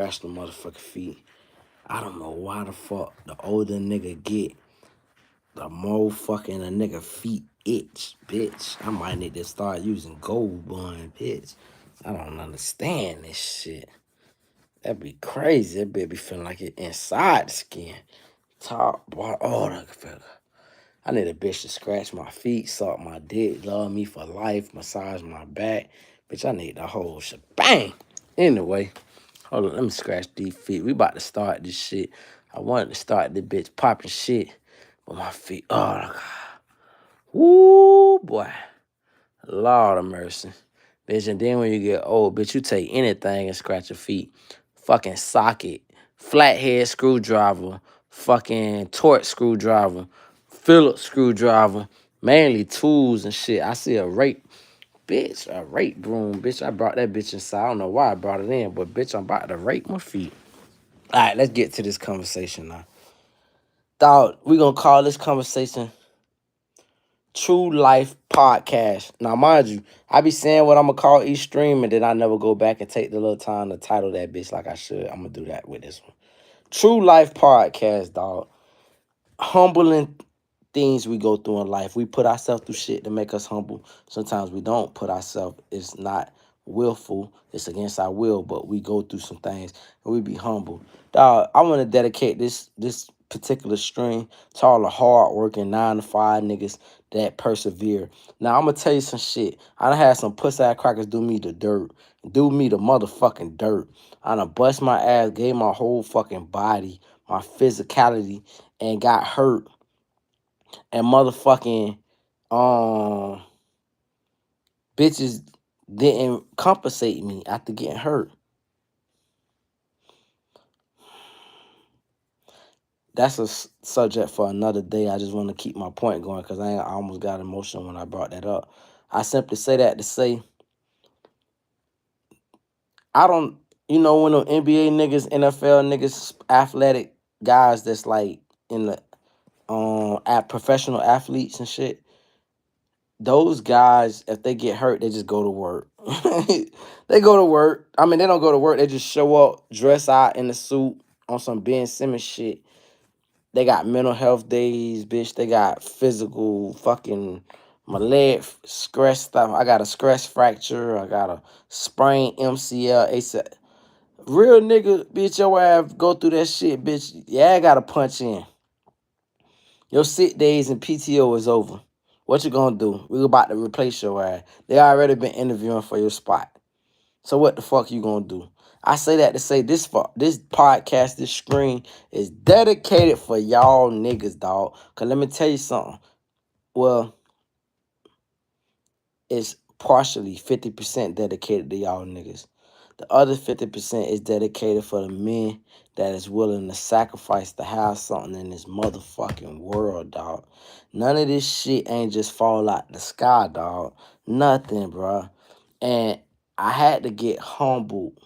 Scratch the motherfucking feet. I don't know why the fuck the older nigga get, the more fucking a nigga feet itch, bitch. I might need to start using gold bond, bitch. I don't understand this shit. That'd be crazy. That bitch be feeling like it inside the skin. Top, bottom, all that feeling. I need a bitch to scratch my feet, suck my dick, love me for life, massage my back. Bitch, I need the whole shebang. Anyway, hold on, let me scratch these feet. We about to start this shit. I wanted to start this bitch popping shit, but my feet, oh, God. Woo, boy. Lord of mercy. Bitch, and then when you get old, bitch, you take anything and scratch your feet. Fucking socket, flathead screwdriver, fucking torch screwdriver, Phillips screwdriver, mainly tools and shit. I see a rake, bitch, a rake broom, bitch. I brought that bitch inside. I don't know why I brought it in, but bitch, I'm about to rake my feet. All right, let's get to this conversation now. Dog, we gonna call this conversation True Life Podcast. Now, mind you, I be saying what I'm gonna call each stream, and then I never go back and take the little time to title that bitch like I should. I'm gonna do that with this one. True Life Podcast, dog. Humbling things we go through in life. We put ourselves through shit to make us humble. Sometimes we don't put ourselves. It's not willful. It's against our will, but we go through some things and we be humble. Dog, I want to dedicate this particular stream to all the hard-working 9 to 5 niggas that persevere. Now, I'm going to tell you some shit. I done had some pussy-ass crackers do me the dirt. Do me the motherfucking dirt. I done bust my ass, gave my whole fucking body, my physicality, and got hurt. And motherfucking bitches didn't compensate me after getting hurt. That's a subject for another day. I just want to keep my point going because I almost got emotional when I brought that up. I simply say that to say I don't, when the NBA niggas, NFL niggas, athletic guys that's like in the at professional athletes and shit, those guys, if they get hurt, they just go to work. They go to work. I mean, they don't go to work. They just show up, dress out in the suit on some Ben Simmons shit. They got mental health days, bitch. They got physical fucking, my leg scratch stuff. I got a scratch fracture. I got a sprained MCL, ACL. Real nigga, bitch, your ass go through that shit, bitch. Yeah, I gotta punch in. Your sick days and PTO is over. What you gonna do? We about to replace your ass. They already been interviewing for your spot. So what the fuck you gonna do? I say that to say this podcast, this screen is dedicated for y'all niggas, dog. Cause let me tell you something. Well, it's partially 50% dedicated to y'all niggas. The other 50% is dedicated for the men that is willing to sacrifice to have something in this motherfucking world, dog. None of this shit ain't just fall out the sky, dog. Nothing, bruh. And I had to get humbled.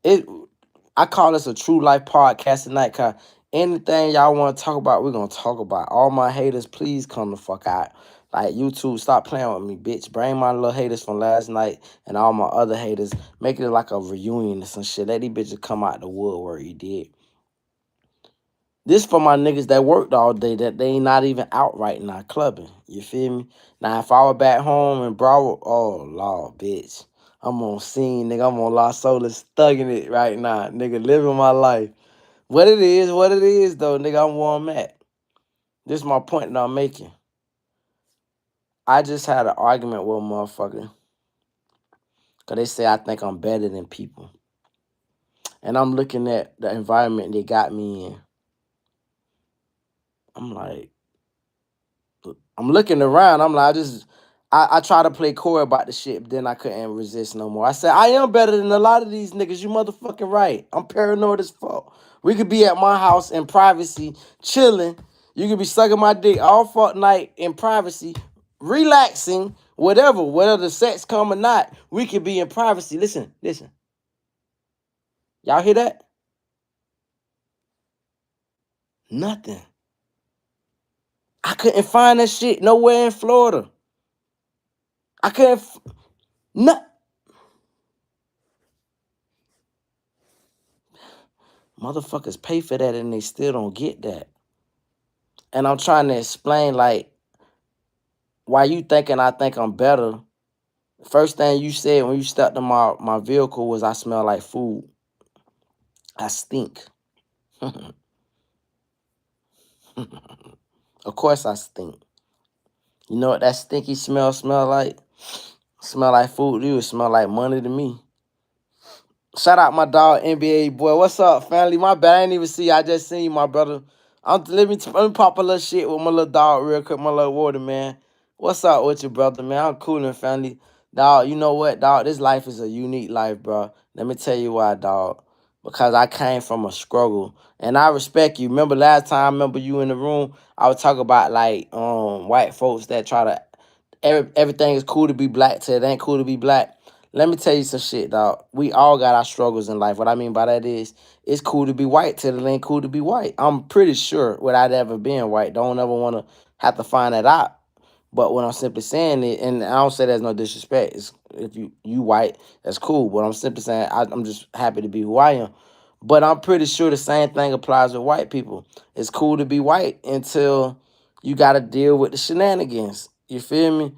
I call this a true life podcast tonight, cause anything y'all want to talk about, we're gonna talk about. All my haters, please come the fuck out. Like, YouTube, stop playing with me, bitch. Bring my little haters from last night and all my other haters. Make it like a reunion or some shit. Let these bitches come out the woodwork, you did. This for my niggas that worked all day, that they ain't not even out right now clubbing. You feel me? Now, if I were back home in Broward, oh, Lord, bitch. I'm on scene, nigga. I'm on Las Olas, thugging it right now. Nigga, living my life. What it is, though, nigga. I'm where I'm at. This is my point that I'm making. I just had an argument with a motherfucker. Because they say I think I'm better than people. And I'm looking at the environment they got me in. I'm like, I'm looking around. I'm like, I try to play coy about the shit, but then I couldn't resist no more. I said, I am better than a lot of these niggas. You motherfucking right. I'm paranoid as fuck. We could be at my house in privacy, chilling. You could be sucking my dick all fuck night in privacy, relaxing, whatever, whether the sex come or not. We could be in privacy. Listen. Y'all hear that? Nothing. I couldn't find that shit nowhere in Florida. I couldn't. Motherfuckers pay for that and they still don't get that. And I'm trying to explain, like, why you thinking I think I'm better. First thing you said when you stepped in my vehicle was I smell like food. I stink. Of course I stink. You know what that stinky smell like? Smell like food to you. It smell like money to me. Shout out my dog, NBA boy. What's up, family? My bad. I didn't even see you. I just seen you, my brother. Let me pop a little shit with my little dog real quick, my little water, man. What's up with you, brother, man? I'm coolin', family. Dog, you know what, dog? This life is a unique life, bro. Let me tell you why, dog. Because I came from a struggle. And I respect you. Remember last time I remember you in the room, I was talking about like white folks that try to everything is cool to be black till it ain't cool to be black. Let me tell you some shit, dog. We all got our struggles in life. What I mean by that is, it's cool to be white till it ain't cool to be white. I'm pretty sure without ever being white, don't ever want to have to find that out. But what I'm simply saying is, and I don't say there's no disrespect. It's, if you white, that's cool. But I'm simply saying I'm just happy to be who I am. But I'm pretty sure the same thing applies with white people. It's cool to be white until you got to deal with the shenanigans. You feel me?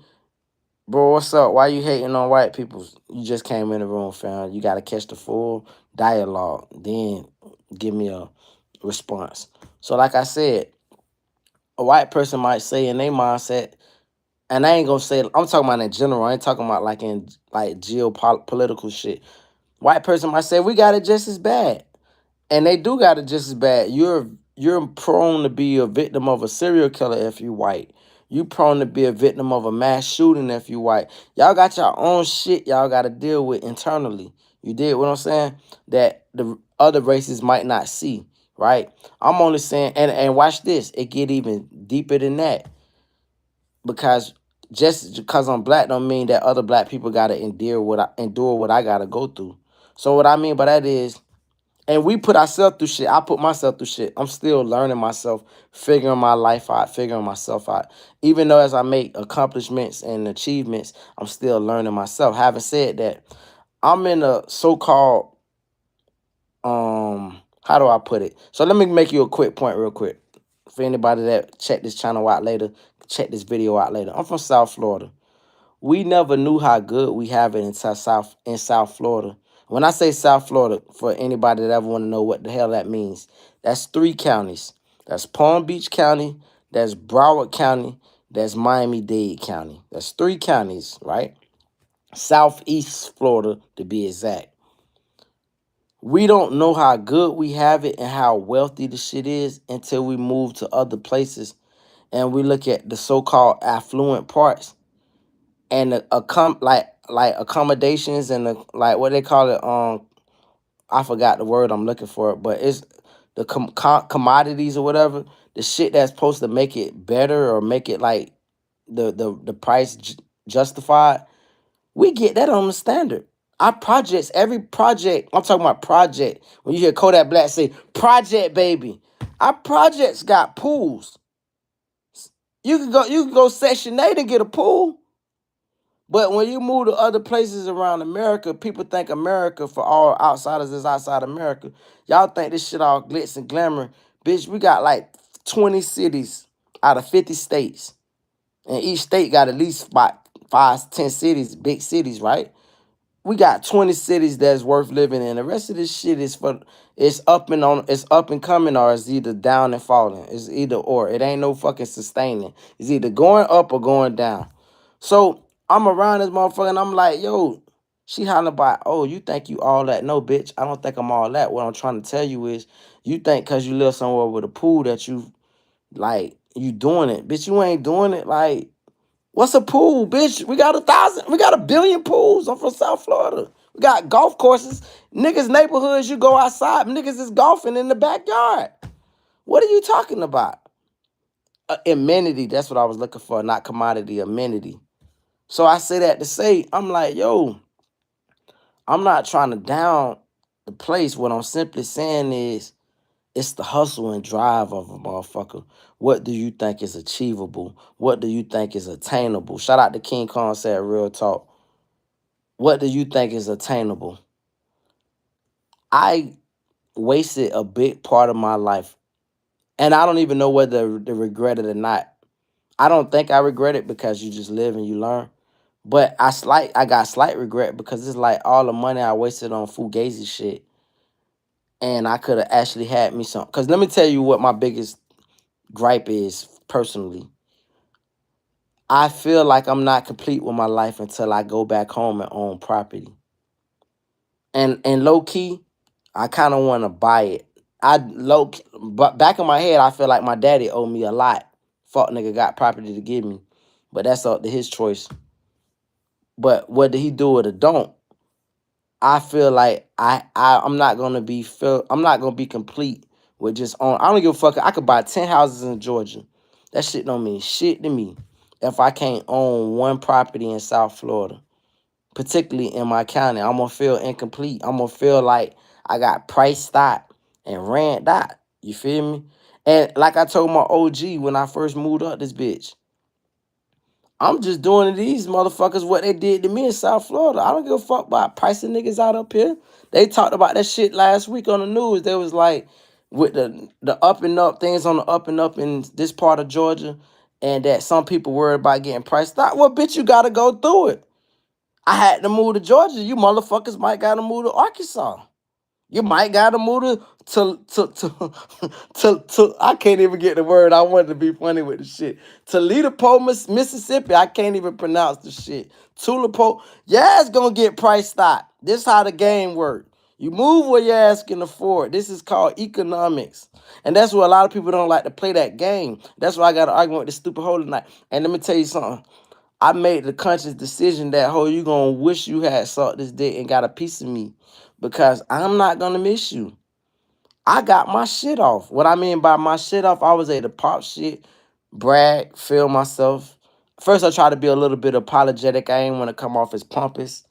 Bro, what's up? Why you hating on white people? You just came in the room, fam. You got to catch the full dialogue. Then give me a response. So like I said, a white person might say in their mindset, and I ain't gonna say, I'm talking about in general. I ain't talking about like in like geopolitical shit. White person might say, we got it just as bad. And they do got it just as bad. You're prone to be a victim of a serial killer if you white. You prone to be a victim of a mass shooting if you white. Y'all got your own shit y'all got to deal with internally. You did what I'm saying? That the other races might not see, right? I'm only saying, and watch this. It get even deeper than that. Because just because I'm black don't mean that other black people got to endure what I got to go through. So what I mean by that is, and we put ourselves through shit. I put myself through shit. I'm still learning myself, figuring my life out, figuring myself out. Even though as I make accomplishments and achievements, I'm still learning myself. Having said that, I'm in a so-called, how do I put it? So let me make you a quick point real quick. For anybody that check this channel out later, check this video out later. I'm from South Florida. We never knew how good we have it in South Florida. When I say South Florida, for anybody that ever want to know what the hell that means, that's 3 counties. That's Palm Beach County, that's Broward County, that's Miami-Dade County. That's 3 counties, right? Southeast Florida, to be exact. We don't know how good we have it and how wealthy the shit is until we move to other places and we look at the so-called affluent parts and like accommodations and the, like what they call it, I forgot the word I'm looking for, but it's the commodities or whatever, the shit that's supposed to make it better or make it like the price justified. We get that on the standard. Our projects, every project, I'm talking about project. When you hear Kodak Black say project, baby, our projects got pools. You can go Section 8 and get a pool. But when you move to other places around America, people think America, for all outsiders, is outside America. Y'all think this shit all glitz and glamour. Bitch, we got like 20 cities out of 50 states. And each state got at least about 5, 10 cities, big cities, right? We got 20 cities that's worth living in. The rest of this shit is for, it's up and coming, or it's either down and falling. It's either or. It ain't no fucking sustaining. It's either going up or going down. So I'm around this motherfucker and I'm like, yo, she hollering about, oh, you think you all that? No, bitch, I don't think I'm all that. What I'm trying to tell you is, you think because you live somewhere with a pool that you, like, you doing it. Bitch, you ain't doing it. Like, what's a pool, bitch? We got 1,000, we got 1,000,000,000 pools. I'm from South Florida. We got golf courses. Niggas' neighborhoods, you go outside, niggas is golfing in the backyard. What are you talking about? Amenity, that's what I was looking for, not commodity, amenity. So I say that to say, I'm like, yo, I'm not trying to down the place. What I'm simply saying is, it's the hustle and drive of a motherfucker. What do you think is achievable? What do you think is attainable? Shout out to King Kong, said real talk. What do you think is attainable? I wasted a big part of my life. And I don't even know whether to regret it or not. I don't think I regret it because you just live and you learn. But I got slight regret because it's like all the money I wasted on fugazi shit. And I could have actually had me some. Because let me tell you what my biggest gripe is personally. I feel like I'm not complete with my life until I go back home and own property. And low key, I kind of want to buy it. But back in my head, I feel like my daddy owed me a lot. Fuck nigga got property to give me, but that's up to his choice. But whether he do it or don't, I feel like I'm not gonna be I'm not gonna be complete with just own. I don't give a fuck. I could buy 10 houses in Georgia. That shit don't mean shit to me if I can't own one property in South Florida, particularly in my county. I'm gonna feel incomplete. I'm gonna feel like I got priced out and ran out. You feel me? And like I told my OG when I first moved up this bitch, I'm just doing to these motherfuckers what they did to me in South Florida. I don't give a fuck about pricing niggas out up here. They talked about that shit last week on the news. They was like, with the up and up things on the up and up in this part of Georgia, and that some people worried about getting priced out. Well, bitch, you gotta go through it. I had to move to Georgia. You motherfuckers might gotta move to Arkansas. You might gotta move to I can't even get the word. I wanted to be funny with the shit. Toledo, Mississippi. I can't even pronounce the shit. Tulipo. Your ass gonna get priced out. This how the game work. You move where your ass can afford. This is called economics. And that's why a lot of people don't like to play that game. That's why I got an argument with this stupid hoe tonight. And let me tell you something. I made the conscious decision that, ho, you gonna wish you had sucked this dick and got a piece of me, because I'm not gonna miss you. I got my shit off. What I mean by my shit off, I was able to pop shit, brag, feel myself. First, I tried to be a little bit apologetic. I ain't want to come off as pompous.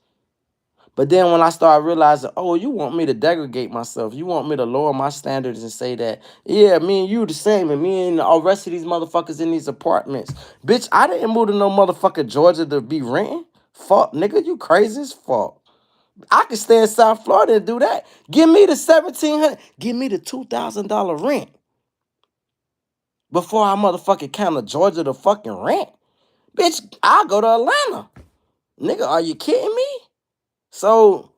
But then when I started realizing, oh, you want me to degrade myself. You want me to lower my standards and say that, yeah, me and you the same, and me and all rest of these motherfuckers in these apartments. Bitch, I didn't move to no motherfucking Georgia to be renting. Fuck, nigga, you crazy as fuck. I can stay in South Florida and do that. Give me the $1,700, give me the $2,000 rent before I motherfucking counter Georgia to fucking rent. Bitch, I'll go to Atlanta. Nigga, are you kidding me? So,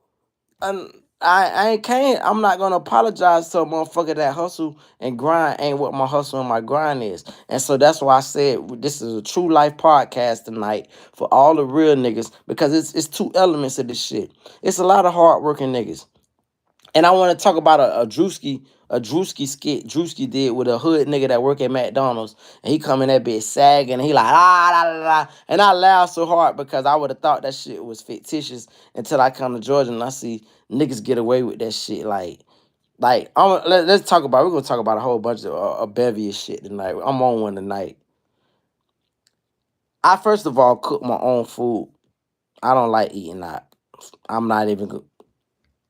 and I can't. I'm not gonna apologize to a motherfucker that hustle and grind ain't what my hustle and my grind is. And so that's why I said this is a true life podcast tonight for all the real niggas, because it's two elements of this shit. It's a lot of hardworking niggas. And I want to talk about a Drewski skit Drewski did with a hood nigga that work at McDonald's. And he come in that bitch sagging, and he like, and I laughed so hard because I would have thought that shit was fictitious until I come to Georgia and I see niggas get away with that shit. Let's talk about, we're going to talk about a whole bunch of a bevy of shit tonight. I'm on one tonight. I, first of all, cook my own food. I don't like eating out. I'm not even good.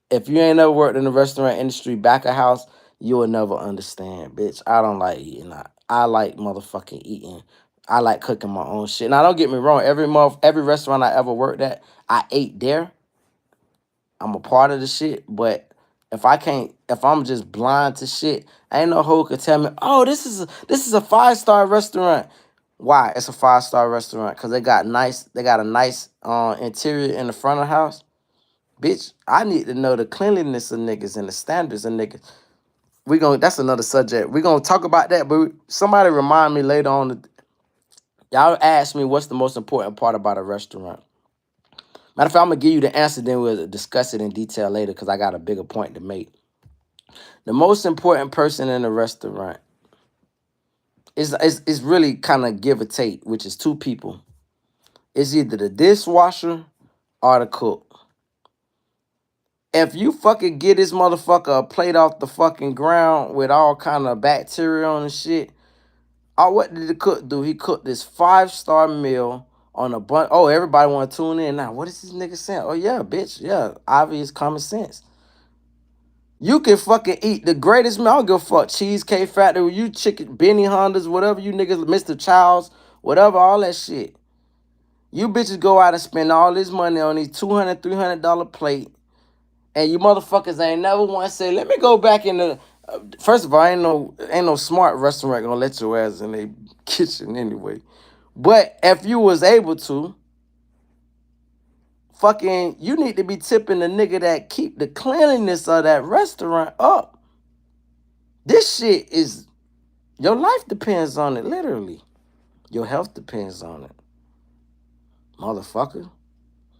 If you ain't never worked in the restaurant industry, back of house, you will never understand, bitch. I don't like eating out. I like motherfucking eating. I like cooking my own shit. Now, don't get me wrong. Every month, every restaurant I ever worked at, I ate there. I'm a part of the shit. But if I'm just blind to shit, ain't no hoe could tell me, oh, this is a 5-star restaurant. Why? It's a 5-star restaurant because they got a nice interior in the front of the house. Bitch, I need to know the cleanliness of niggas and the standards of niggas. That's another subject. We're gonna talk about that, but somebody remind me later on. Y'all ask me what's the most important part about a restaurant. Matter of fact, I'm gonna give you the answer, then we'll discuss it in detail later because I got a bigger point to make. The most important person in a restaurant is really kind of give or take, which is two people. It's either the dishwasher or the cook. If you fucking get this motherfucker a plate off the fucking ground with all kind of bacteria on and shit, what did the cook do? He cooked this 5-star meal on a bunch. Oh, everybody want to tune in now. What is this nigga saying? Oh yeah, bitch. Yeah, obvious common sense. You can fucking eat the greatest meal. I don't give a fuck. Cheesecake Factory, you chicken, Benny Hondas, whatever you niggas, Mr. Childs, whatever, all that shit. You bitches go out and spend all this money on these $200, $300 plate. And you motherfuckers ain't never once say, let me go back in the. First of all, ain't no smart restaurant gonna let your ass in their kitchen anyway. But if you was able to, fucking, you need to be tipping the nigga that keep the cleanliness of that restaurant up. This shit is, your life depends on it, literally. Your health depends on it, motherfucker.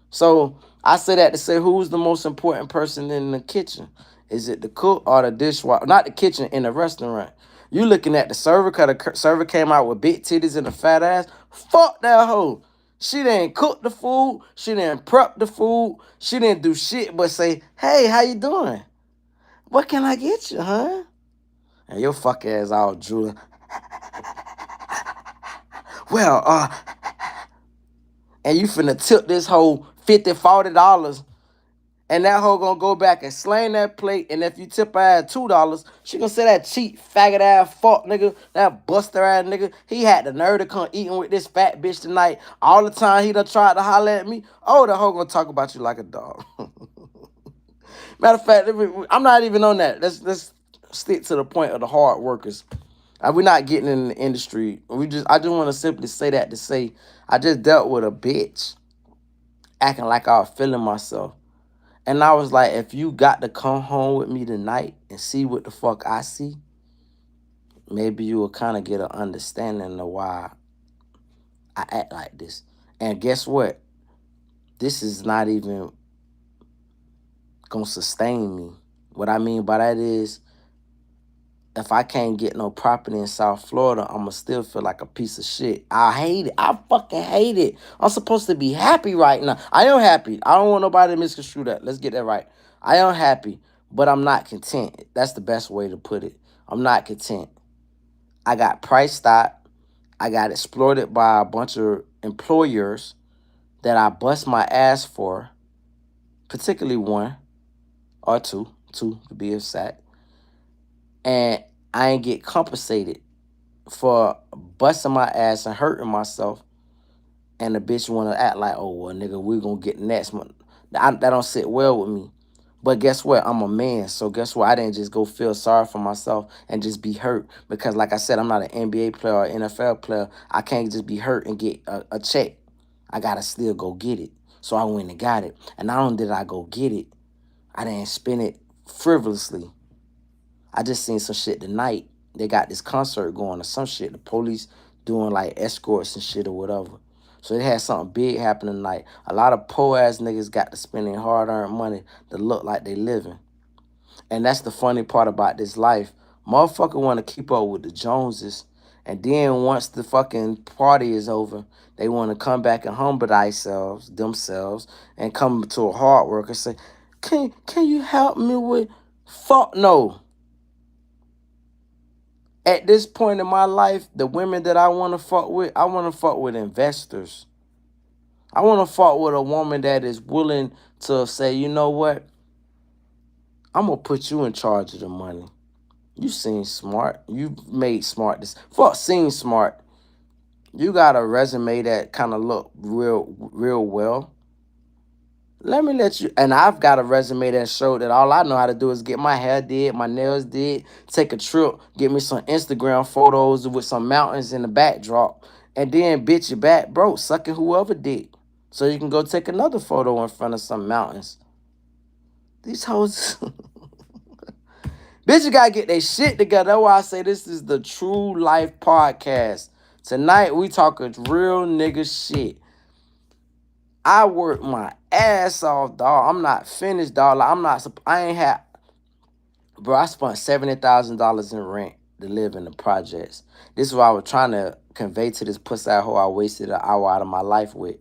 So I say that to say, who's the most important person in the kitchen? Is it the cook or the dishwasher? Not the kitchen, in the restaurant. You looking at the server, because the server came out with big titties and a fat ass. Fuck that hoe. She didn't cook the food. She didn't prep the food. She didn't do shit but say, hey, how you doing? What can I get you, huh? And your fuck ass all drooling. Well, and you finna tip this whole $50, $40, and that hoe gonna go back and slang that plate, and if you tip her ass $2, she gonna say that cheap faggot ass fuck nigga, that buster ass nigga, he had the nerve to come eating with this fat bitch tonight. All the time he done tried to holler at me. Oh, the hoe gonna talk about you like a dog. Matter of fact, I'm not even on that. Let's stick to the point of the hard workers. We're not getting in the industry. I just want to simply say that to say I just dealt with a bitch acting like I was feeling myself. And I was like, if you got to come home with me tonight and see what the fuck I see, maybe you will kind of get an understanding of why I act like this. And guess what? This is not even going to sustain me. What I mean by that is, if I can't get no property in South Florida, I'ma still feel like a piece of shit. I hate it. I fucking hate it. I'm supposed to be happy right now. I am happy. I don't want nobody to misconstrue that. Let's get that right. I am happy, but I'm not content. That's the best way to put it. I'm not content. I got priced out. I got exploited by a bunch of employers that I bust my ass for, particularly one or two to be exact. And I ain't get compensated for busting my ass and hurting myself, and the bitch want to act like, oh, well, nigga, we gonna get next month. That don't sit well with me. But guess what? I'm a man, so guess what? I didn't just go feel sorry for myself and just be hurt. Because like I said, I'm not an NBA player or NFL player. I can't just be hurt and get a check. I gotta still go get it. So I went and got it. And not only did I go get it, I didn't spend it frivolously. I just seen some shit tonight. They got this concert going or some shit. The police doing like escorts and shit or whatever. So they had something big happen tonight. A lot of poor ass niggas got to spend their hard earned money to look like they living. And that's the funny part about this life. Motherfucker want to keep up with the Joneses. And then once the fucking party is over, they want to come back and humble themselves, and come to a hard worker and say, can you help me with, fuck no. At this point in my life, the women that I want to fuck with, I want to fuck with investors. I want to fuck with a woman that is willing to say, you know what? I'm going to put you in charge of the money. You seem smart. You made smart this. Fuck seem smart. You got a resume that kind of look real well. Let me let you, and I've got a resume that showed that all I know how to do is get my hair did, my nails did, take a trip, get me some Instagram photos with some mountains in the backdrop, and then bitch you back, bro, sucking whoever did. So you can go take another photo in front of some mountains. These hoes, bitch, you gotta get their shit together. That's why I say this is the True Life Podcast. Tonight we talking real nigga shit. I worked my ass off, dog. I'm not finished, dog. Like, I ain't had, bro, I spent $70,000 in rent to live in the projects. This is what I was trying to convey to this pussy hoe I wasted an hour out of my life with.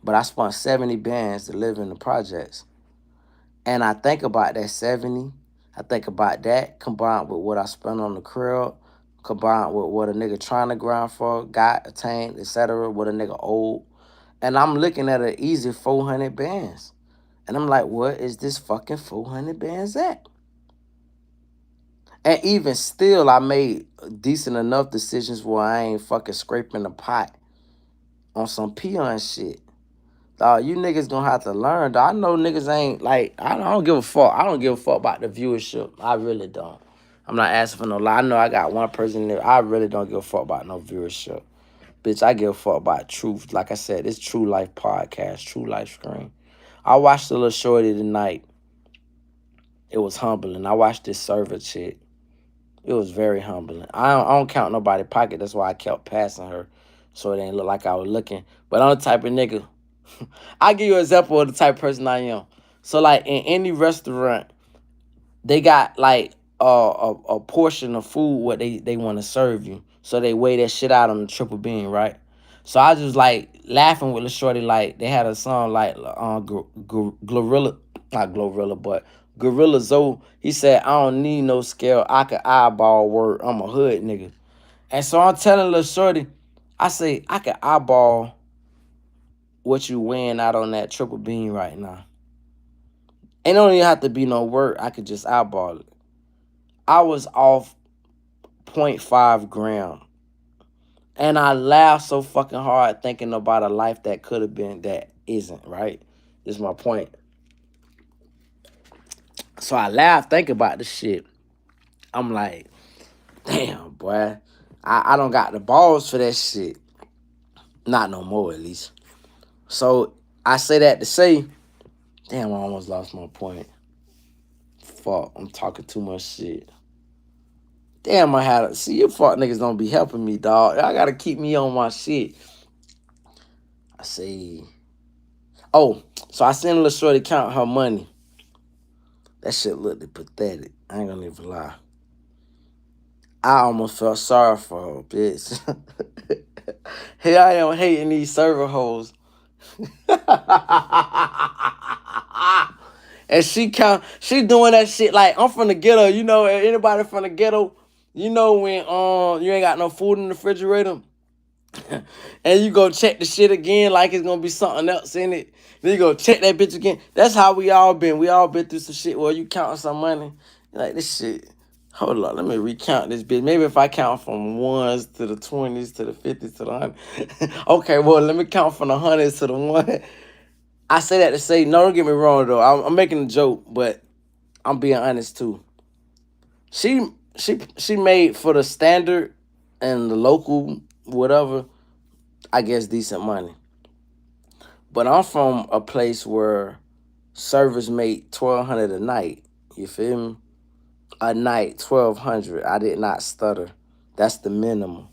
But I spent 70 bands to live in the projects. And I think about that 70. I think about that combined with what I spent on the crib, combined with what a nigga trying to grind for, got, attained, etc., what a nigga owed. And I'm looking at an easy 400 bands. And I'm like, what is this fucking 400 bands at? And even still, I made decent enough decisions where I ain't fucking scraping the pot on some peon shit. Dog, you niggas gonna have to learn. Dog. I know niggas ain't like I don't give a fuck. I don't give a fuck about the viewership. I really don't. I'm not asking for no lie. I know I got one person there. I really don't give a fuck about no viewership. Bitch, I give a fuck about truth. Like I said, it's True Life Podcast, True Life Screen. I watched the little shorty tonight. It was humbling. I watched this server chick. It was very humbling. I don't count nobody pocket. That's why I kept passing her, so it ain't look like I was looking. But I'm the type of nigga. I give you an example of the type of person I am. So like in any restaurant, they got like a portion of food what they want to serve you. So they weigh that shit out on the triple beam, right? So I just like laughing with the shorty like they had a song like Glorilla, not Glorilla, but Gorilla Zoe. He said, I don't need no scale. I can eyeball word. I'm a hood nigga. And so I'm telling little shorty, I say, I can eyeball what you weighing out on that triple beam right now. Ain't don't even have to be no work. I could just eyeball it. I was off point 0.5 gram. And I laughed so fucking hard thinking about a life that could have been that isn't, right? This is my point. So I laughed thinking about the shit. I'm like, damn, boy. I don't got the balls for that shit. Not no more, at least. So I say that to say, damn, I almost lost my point. Fuck, I'm talking too much shit. Damn, I had to see you fuck niggas don't be helping me, dog. Y'all gotta keep me on my shit. I say, oh, so I seen little shorty count her money. That shit looked pathetic. I ain't gonna even lie. I almost felt sorry for her, bitch. Here I am hating these server hoes. And she doing that shit like I'm from the ghetto. You know, anybody from the ghetto, you know when you ain't got no food in the refrigerator and you go check the shit again like it's gonna be something else in it. Then you go check that bitch again. That's how we all been. We all been through some shit where you counting some money. You're like this shit. Hold on, let me recount this bitch. Maybe if I count from ones to the 20s to the 50s to the 100. Okay, well, let me count from the hundreds to the one. I say that to say, no, don't get me wrong though. I'm making a joke, but I'm being honest too. She made for the standard and the local whatever, I guess decent money. But I'm from a place where servers made 1,200 a night. You feel me? A night, 1,200. I did not stutter. That's the minimum.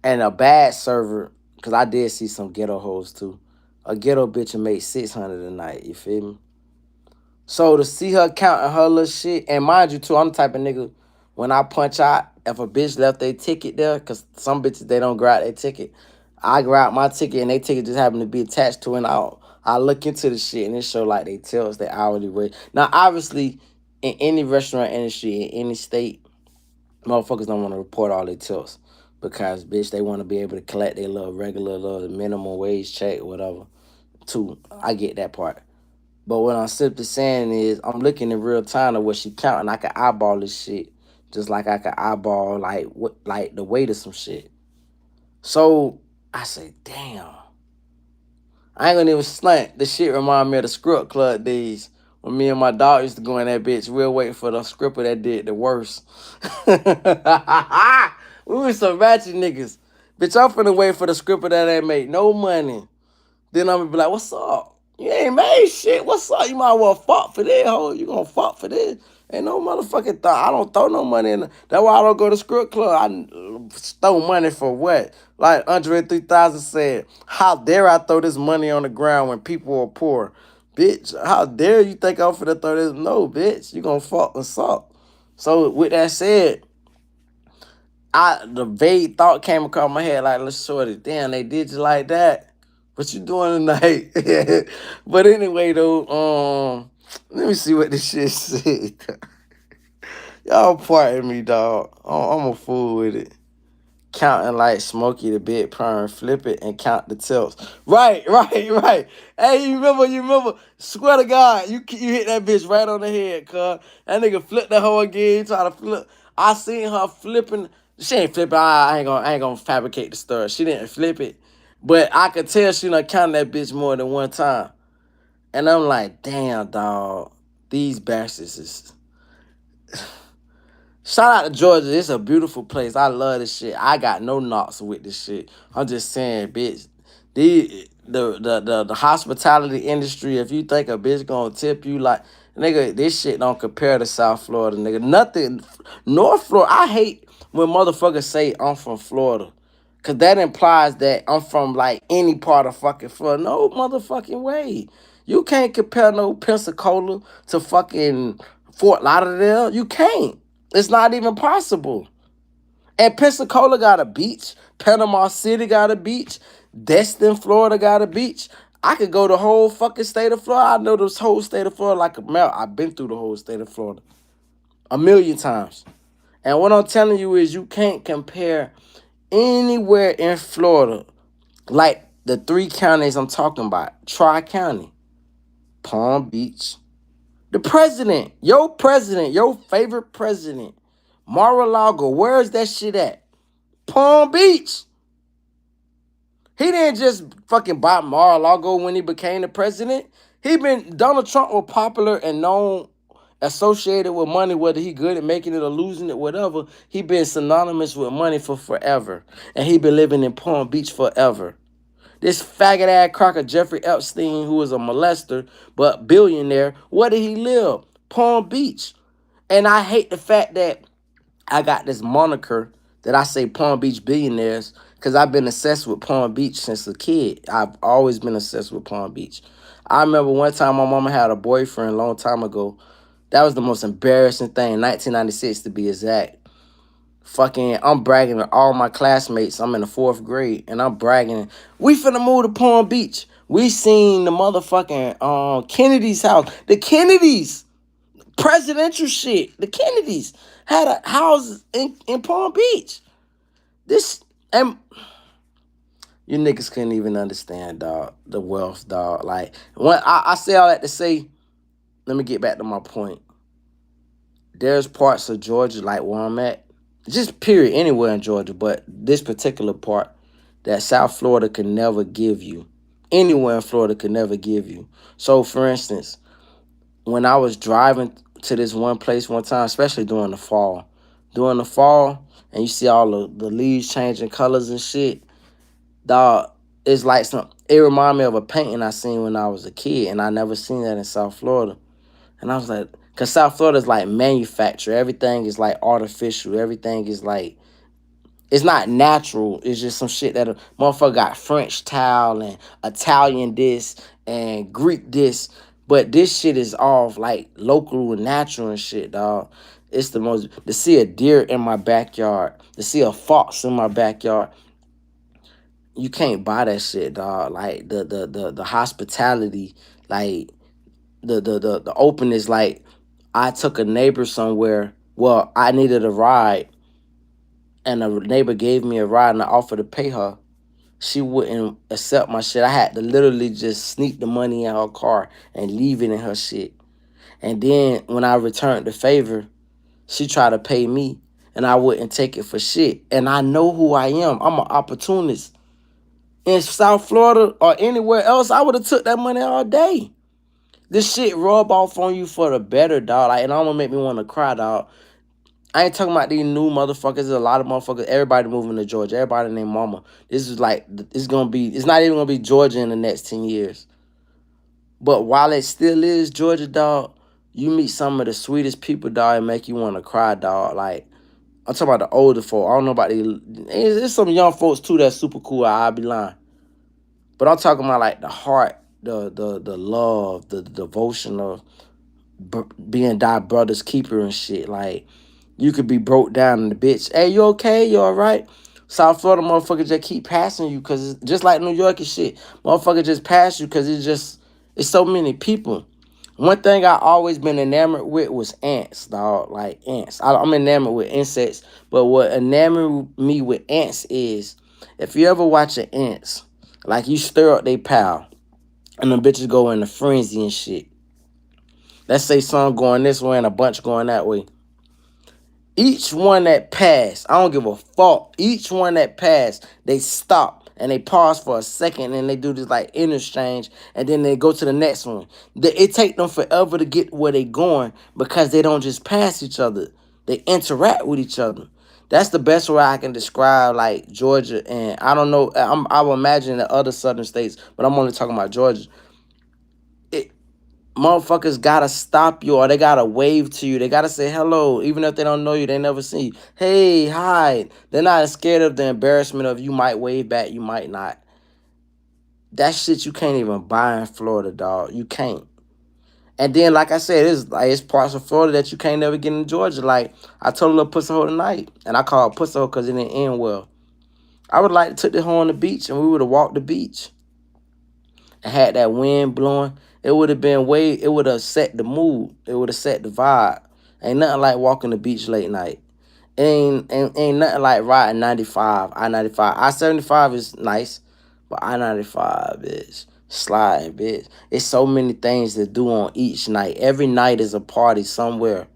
And a bad server, because I did see some ghetto hoes too. A ghetto bitch made 600 a night. You feel me? So to see her counting her little shit, and mind you too, I'm the type of nigga, when I punch out, if a bitch left their ticket there, because some bitches, they don't grab their ticket, I grab my ticket and they ticket just happen to be attached to it, and I look into the shit and it show like they tell us their hourly rate. Now, obviously, in any restaurant industry, in any state, motherfuckers don't want to report all their tips because, bitch, they want to be able to collect their little regular little minimum wage check or whatever, too. I get that part. But what I'm simply saying is I'm looking in real time at what she counting. I can eyeball this shit just like I can eyeball like the weight of some shit. So I say, damn. I ain't gonna even slant. The shit remind me of the script club days when me and my dog used to go in that bitch. We'll wait for the scripper that did the worst. We was some ratchet niggas. Bitch, I'm finna wait for the scripper that ain't make no money. Then I'm gonna be like, what's up? You ain't made shit. What's up? You might well fuck for this, ho. You gonna fuck for this. Ain't no motherfucking thought. I don't throw no money in. That's why I don't go to script club. I stole money for what? Like Andre 3000 said, how dare I throw this money on the ground when people are poor? Bitch, how dare you think I'm finna throw this? No, bitch. You gonna fuck and suck. So with that said, the vague thought came across my head like, let's shorty, damn, they did you like that. What you doing tonight? But anyway, though, let me see what this shit said. Y'all pardon me, dog. I'm a fool with it. Counting like Smokey the Big Perm, flip it and count the tips. Right. Hey, you remember? Swear to God, you hit that bitch right on the head, cuz. That nigga flipped the hoe again, try to flip. I seen her flipping. She ain't flipping. I ain't gonna fabricate the story. She didn't flip it. But I could tell she done counted that bitch more than one time. And I'm like, damn, dog. These bastards is... Shout out to Georgia. It's a beautiful place. I love this shit. I got no knocks with this shit. I'm just saying, bitch. The hospitality industry, if you think a bitch gonna tip you like, nigga, this shit don't compare to South Florida, nigga. Nothing. North Florida, I hate when motherfuckers say I'm from Florida. Cause that implies that I'm from like any part of fucking Florida. No motherfucking way. You can't compare no Pensacola to fucking Fort Lauderdale. You can't. It's not even possible. And Pensacola got a beach. Panama City got a beach. Destin, Florida got a beach. I could go the whole fucking state of Florida. I know this whole state of Florida like a map. I've been through the whole state of Florida a million times. And what I'm telling you is you can't compare anywhere in Florida like the three counties I'm talking about. Tri-County, Palm Beach, the president, your favorite president, Mar-a-Lago, where's that shit at? Palm Beach. He didn't just fucking buy Mar-a-Lago when he became the president. Donald Trump was popular and known, associated with money, whether he good at making it or losing it, whatever. He been synonymous with money for forever. And he been living in Palm Beach forever. This faggot ass cracker Jeffrey Epstein, who was a molester but billionaire, where did he live? Palm Beach. And I hate the fact that I got this moniker that I say Palm Beach billionaires because I've been obsessed with Palm Beach since a kid. I've always been obsessed with Palm Beach. I remember one time my mama had a boyfriend a long time ago. That was the most embarrassing thing, 1996 to be exact. Fucking, I'm bragging to all my classmates. I'm in the 4th grade, and I'm bragging. We finna move to Palm Beach. We seen the motherfucking Kennedy's house. The Kennedys, presidential shit. The Kennedys had a house in Palm Beach. This, and you niggas couldn't even understand, dog, the wealth, dog. Like, when I say all that to say, let me get back to my point. There's parts of Georgia, like where I'm at, just period, anywhere in Georgia, but this particular part that South Florida can never give you. Anywhere in Florida could never give you. So, for instance, when I was driving to this one place one time, especially during the fall, and you see all the leaves changing colors and shit, dog, it's like it reminded me of a painting I seen when I was a kid, and I never seen that in South Florida. And I was like, because South Florida is like manufactured. Everything is like artificial. Everything is like, it's not natural. It's just some shit that a motherfucker got French tile and Italian this and Greek this. But this shit is all like local and natural and shit, dog. It's the most, to see a deer in my backyard, to see a fox in my backyard, you can't buy that shit, dog. Like the hospitality, like the openness. Like, I took a neighbor somewhere. Well, I needed a ride, and a neighbor gave me a ride, and I offered to pay her. She wouldn't accept my shit. I had to literally just sneak the money in her car and leave it in her shit. And then when I returned the favor, she tried to pay me, and I wouldn't take it for shit. And I know who I am. I'm an opportunist. In South Florida or anywhere else, I would have took that money all day. This shit rub off on you for the better, dog. Like, and almost make me want to cry, dog. I ain't talking about these new motherfuckers. There's a lot of motherfuckers. Everybody moving to Georgia. Everybody named mama. This is like, it's not even gonna be Georgia in the next 10 years. But while it still is Georgia, dog, you meet some of the sweetest people, dog, and make you want to cry, dog. Like, I'm talking about the older folk. I don't know about there's some young folks too that's super cool. I'll be lying. But I'm talking about like the heart, the love, the devotion of being thy brother's keeper and shit. Like, you could be broke down in the bitch. Hey, you okay? You all right? South Florida motherfuckers just keep passing you because it's just like New York and shit. Motherfuckers just pass you because it's so many people. One thing I always been enamored with was ants, dog. Like ants. I'm enamored with insects, but what enamored me with ants is, if you ever watch an ants, like you stir up they pile, and the bitches go into frenzy and shit. Let's say some going this way and a bunch going that way. Each one that passed, I don't give a fuck. Each one that passed, they stop and they pause for a second and they do this like interchange and then they go to the next one. It take them forever to get where they going because they don't just pass each other. They interact with each other. That's the best way I can describe like Georgia, and I don't know. I will imagine the other southern states, but I'm only talking about Georgia. It, motherfuckers gotta stop you or they gotta wave to you. They gotta say hello, even if they don't know you. They never see you. Hey, hi. They're not scared of the embarrassment of you might wave back, you might not. That shit you can't even buy in Florida, dog. You can't. And then, like I said, it's parts of Florida that you can't never get in Georgia. Like I told a little pussy hole tonight, and I call it pussy hole because it didn't end well. I would like to take the hoe on the beach, and we would have walked the beach and had that wind blowing. It would have been way. It would have set the mood. It would have set the vibe. Ain't nothing like walking the beach late night. Ain't nothing like riding 95, I-95. I-75 is nice, but I-95 is sliding, bitch. It's so many things to do on each night. Every night is a party somewhere.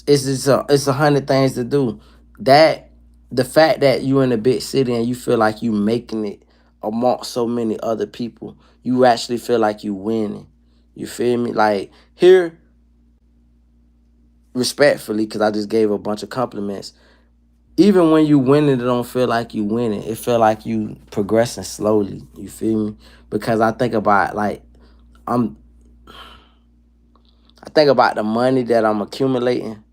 It's 100 things to do. That the fact that you in a big city and you feel like you making it amongst so many other people, you actually feel like you winning. You feel me? Like here, respectfully, because I just gave a bunch of compliments. Even when you winning, it don't feel like you winning. It feel like you progressing slowly. You feel me? Because I think about like I'm I think about the money that I'm accumulating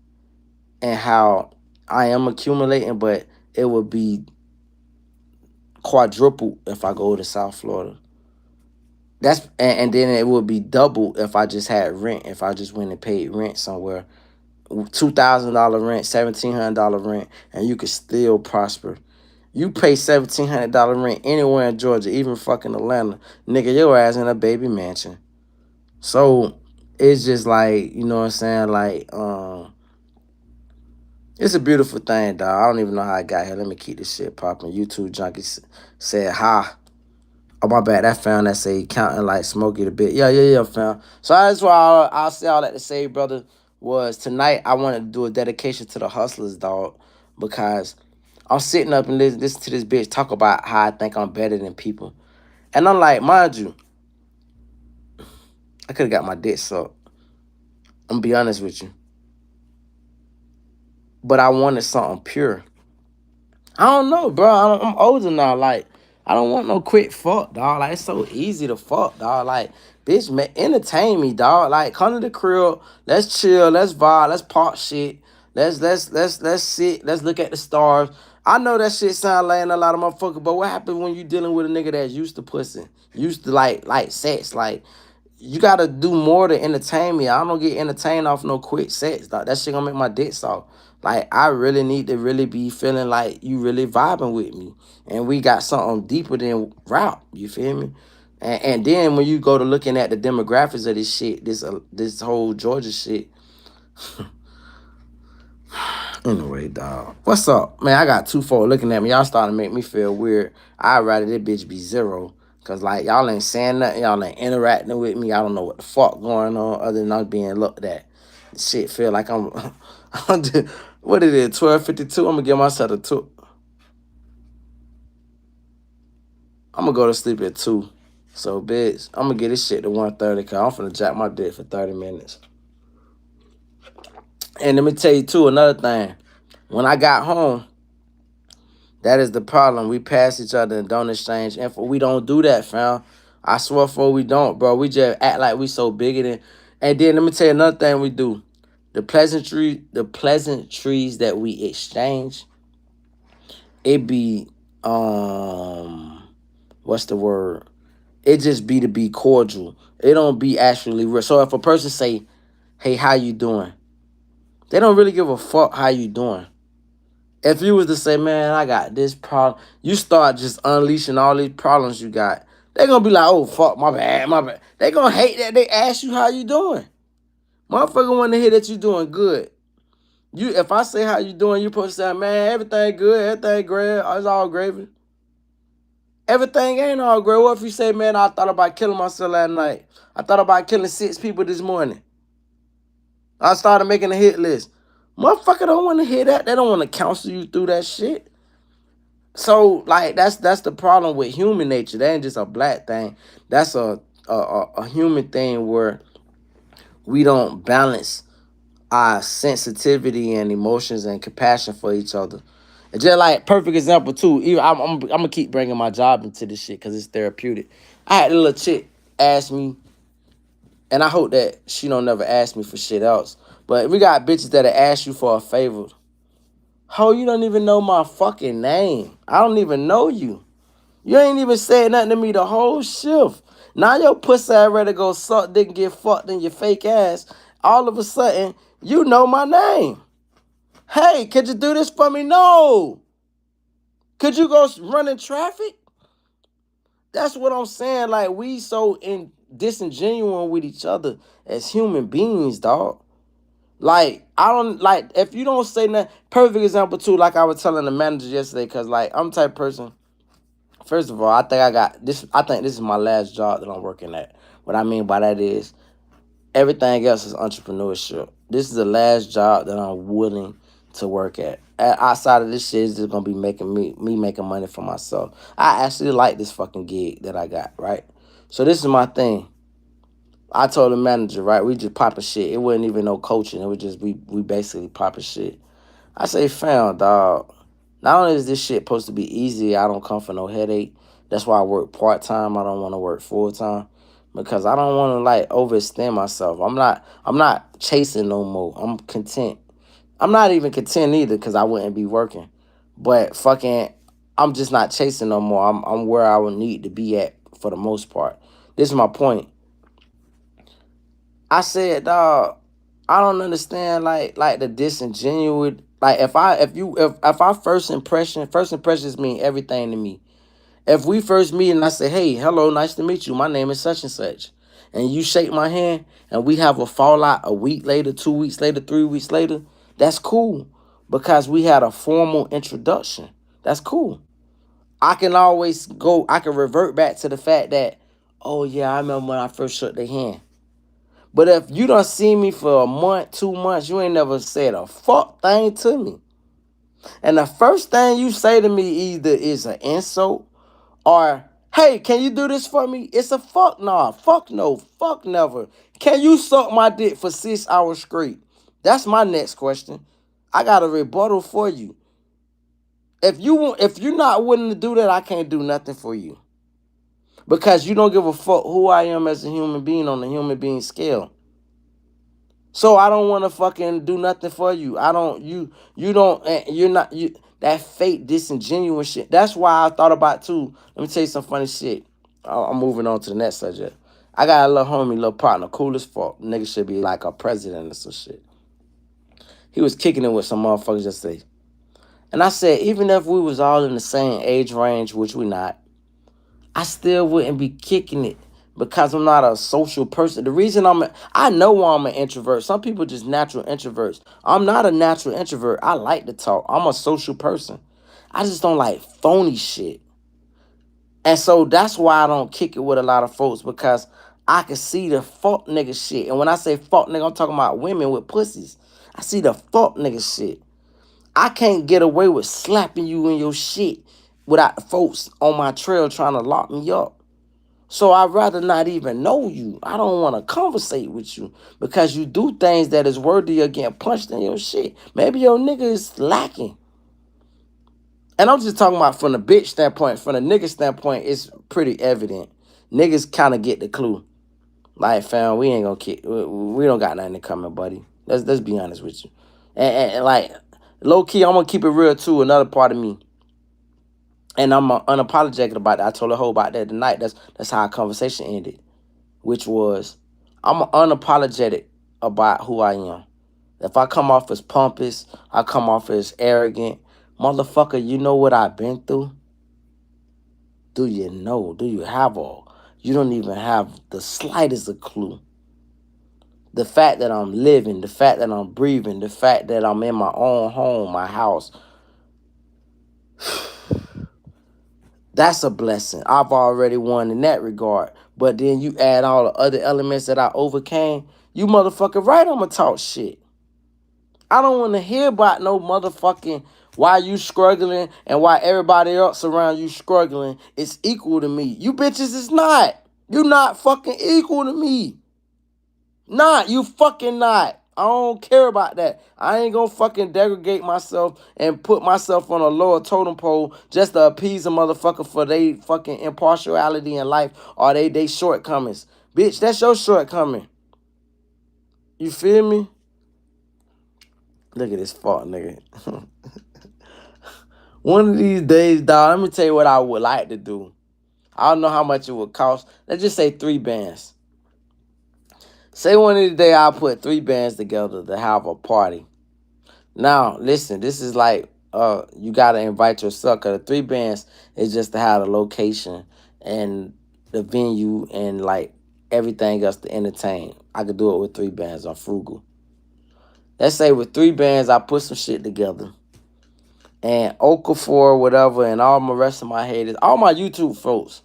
and how I am accumulating, but it would be quadruple if I go to South Florida. And then it would be double if I just had rent. If I just went and paid rent somewhere, $2,000 rent, $1,700 rent, and you could still prosper. You pay $1,700 rent anywhere in Georgia, even fucking Atlanta, nigga, your ass in a baby mansion. So it's just like, you know what I'm saying, like it's a beautiful thing, dog. I don't even know how I got here. Let me keep this shit popping. YouTube junkie said hi. Oh, my bad. That found that say counting like Smokey the Bit. Yeah, fam. So that's why I'll say all that to say, brother, was tonight I wanted to do a dedication to the hustlers, dog, because I'm sitting up and listen to this bitch talk about how I think I'm better than people. And I'm like, mind you, I could have got my dick sucked. I'm going to be honest with you. But I wanted something pure. I don't know, bro. I'm older now. Like, I don't want no quick fuck, dog. Like, it's so easy to fuck, dog. Like, bitch, man, entertain me, dog. Like, come to the crib. Let's chill. Let's vibe. Let's pop shit. Let's sit. Let's look at the stars. I know that shit sound lame to a lot of motherfuckers, but what happens when you dealing with a nigga that's used to pussy, used to like sex, like. You gotta do more to entertain me. I don't get entertained off no quick sex, dog. That shit gonna make my dick soft. Like, I really need to really be feeling like you really vibing with me. And we got something deeper than rap. You feel me? And then when you go to looking at the demographics of this shit, this whole Georgia shit. Anyway, dog. What's up? Man, I got 2 folk looking at me. Y'all starting to make me feel weird. I'd rather this bitch be 0. Cause like y'all ain't saying nothing, y'all ain't interacting with me. I don't know what the fuck going on other than I'm being looked at. Shit feel like I'm what it is, 12:52. I'm gonna give myself a 2. I'm gonna go to sleep at 2. So bitch, I'm gonna get this shit to 1:30 cause I'm finna jack my dick for 30 minutes. And let me tell you too, another thing. When I got home, that is the problem. We pass each other and don't exchange info. We don't do that, fam. I swear for we don't, bro. We just act like we so bigger than. And then let me tell you another thing we do. The pleasantries that we exchange, it be what's the word? It just be to be cordial. It don't be actually real. So if a person say, "Hey, how you doing?" They don't really give a fuck how you doing. If you was to say, man, I got this problem, you start just unleashing all these problems you got. They gonna be like, oh, fuck, my bad, my bad. They gonna hate that they ask you how you doing. Motherfucker want to hear that you doing good. If I say how you doing, you supposed to say, man, everything good, everything great, it's all gravy. Everything ain't all great. What if you say, man, I thought about killing myself last night. I thought about killing 6 people this morning. I started making a hit list. Motherfucker don't want to hear that. They don't want to counsel you through that shit. So like that's the problem with human nature. That ain't just a black thing. That's a human thing where we don't balance our sensitivity and emotions and compassion for each other. And just like perfect example too. Even I'm gonna keep bringing my job into this shit because it's therapeutic. I had a little chick ask me, and I hope that she don't never ask me for shit else. But we got bitches that'll ask you for a favor. Ho, you don't even know my fucking name. I don't even know you. You ain't even said nothing to me the whole shift. Now your pussy ass ready to go suck dick and get fucked in your fake ass. All of a sudden, you know my name. Hey, could you do this for me? No. Could you go run in traffic? That's what I'm saying. Like, we so disingenuous with each other as human beings, dog. Like, I don't, like, if you don't say nothing, perfect example too, like I was telling the manager yesterday, because, like, I'm the type of person. First of all, I think I got this. I think this is my last job that I'm working at. What I mean by that is everything else is entrepreneurship. This is the last job that I'm willing to work at. Outside of this shit, it's just gonna be making me making money for myself. I actually like this fucking gig that I got, right? So this is my thing. I told the manager, right? We just popping shit. It wasn't even no coaching. It was just we basically popping shit. I say, fam, dog. Not only is this shit supposed to be easy, I don't come for no headache. That's why I work part time. I don't want to work full time because I don't want to like overextend myself. I'm not chasing no more. I'm content. I'm not even content either because I wouldn't be working. But fucking, I'm just not chasing no more. I'm where I would need to be at for the most part. This is my point. I said, dog, I don't understand like the disingenuous. Like if our first impressions mean everything to me. If we first meet and I say, hey, hello, nice to meet you. My name is such and such. And you shake my hand and we have a fallout a week later, 2 weeks later, 3 weeks later, that's cool. Because we had a formal introduction. That's cool. I can revert back to the fact that, oh yeah, I remember when I first shook their hand. But if you done seen me for a month, 2 months, you ain't never said a fuck thing to me. And the first thing you say to me either is an insult or, hey, can you do this for me? It's a fuck nah, fuck no, fuck never. Can you suck my dick for 6 hours straight? That's my next question. I got a rebuttal for you. If you're not willing to do that, I can't do nothing for you. Because you don't give a fuck who I am as a human being on the human being scale. So I don't want to fucking do nothing for you. I don't you don't you're not you that fake disingenuous shit. That's why I thought about too. Let me tell you some funny shit. I'm moving on to the next subject. I got a little homie, little partner, cool as fuck. Nigga should be like a president or some shit. He was kicking it with some motherfuckers yesterday. And I said, even if we was all in the same age range, which we not, I still wouldn't be kicking it because I'm not a social person. The reason I know I'm an introvert. Some people just natural introverts. I'm not a natural introvert. I like to talk. I'm a social person. I just don't like phony shit. And so that's why I don't kick it with a lot of folks because I can see the fuck nigga shit. And when I say fuck nigga, I'm talking about women with pussies. I see the fuck nigga shit. I can't get away with slapping you in your shit without the folks on my trail trying to lock me up. So I'd rather not even know you. I don't want to conversate with you because you do things that is worthy of getting punched in your shit. Maybe your nigga is lacking. And I'm just talking about from the bitch standpoint. From the nigga standpoint, it's pretty evident. Niggas kind of get the clue. Like, fam, we ain't gonna kick. We don't got nothing in common, buddy. Let's be honest with you. And like, low key, I'm gonna keep it real too. Another part of me. And I'm unapologetic about that. I told her whole about that tonight. That's how our conversation ended, which was I'm unapologetic about who I am. If I come off as pompous, I come off as arrogant, motherfucker. You know what I've been through? Do you know? Do you have all? You don't even have the slightest of clue. The fact that I'm living, the fact that I'm breathing, the fact that I'm in my own home, my house. That's a blessing. I've already won in that regard. But then you add all the other elements that I overcame. You motherfucker right, I'ma talk shit. I don't want to hear about no motherfucking Why you struggling and why everybody else around you struggling is equal to me. You bitches is not. You not fucking equal to me. Not. You fucking not. I don't care about that. I ain't gonna fucking degrade myself and put myself on a lower totem pole just to appease a motherfucker for they fucking impartiality in life or they shortcomings. Bitch, that's your shortcoming. You feel me? Look at this fuck nigga. One of these days, dog, let me tell you what I would like to do. I don't know how much it would cost. Let's just say 3 bands. Say one of these days I'll put 3 bands together to have a party. Now, listen, this is like, you got to invite yourself, because the 3 bands is just to have the location and the venue and, like, everything else to entertain. I could do it with 3 bands. I'm frugal. Let's say with 3 bands, I put some shit together. And Okafor, whatever, and all my rest of my haters, all my YouTube folks,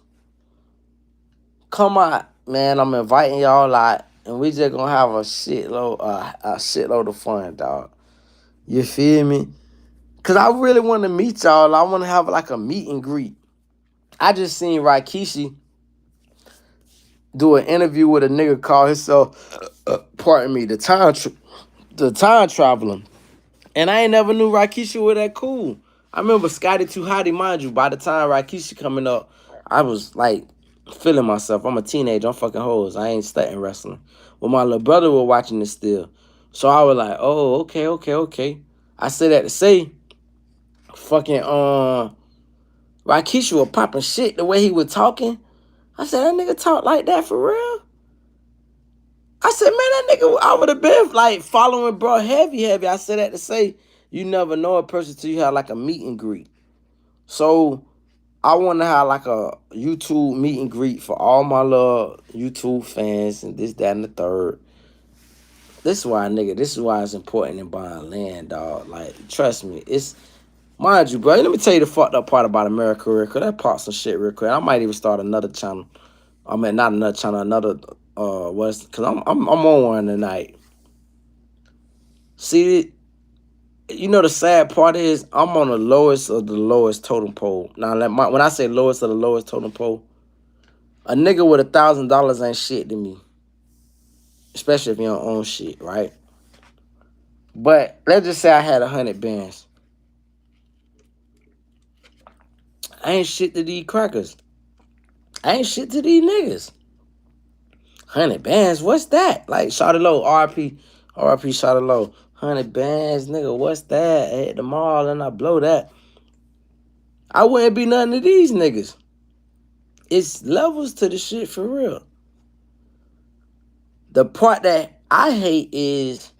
come out, man. I'm inviting y'all out, and we just gonna have a shitload of fun, dog. You feel me? Cause I really want to meet y'all. I want to have like a meet and greet. I just seen Rikishi do an interview with a nigga called himself, pardon me, the time traveler. And I ain't never knew Rikishi was that cool. I remember Scotty Too Hotty, mind you, by the time Rikishi coming up, I was like feeling myself. I'm a teenager, I'm fucking hoes. I ain't studying wrestling. Well, my little brother was watching this still. So I was like, oh, okay. I say that to say, fucking Rikishi was popping shit the way he was talking. I said, that nigga talk like that for real? I said, man, that nigga, I would have been like following bro heavy. I said that to say, you never know a person till you have like a meet and greet. So I want to have like a YouTube meet and greet for all my little YouTube fans and this, that, and the third. This is why it's important in buying land, dog. Like, trust me, it's, mind you, bro, let me tell you the fucked up part about America real quick. That part some shit real quick. I might even start another channel. I mean, not another channel, another, because I'm on one tonight. See, you know the sad part is I'm on the lowest of the lowest totem pole. Now, when I say lowest of the lowest totem pole, a nigga with $1,000 ain't shit to me. Especially if you don't own shit, right? But let's just say I had 100 bands. I ain't shit to these crackers. I ain't shit to these niggas. 100 bands, what's that? Like, Shawty Low, RP Shawty Low. 100 bands, nigga, what's that? I hit the mall and I blow that. I wouldn't be nothing to these niggas. It's levels to the shit for real. The part that I hate is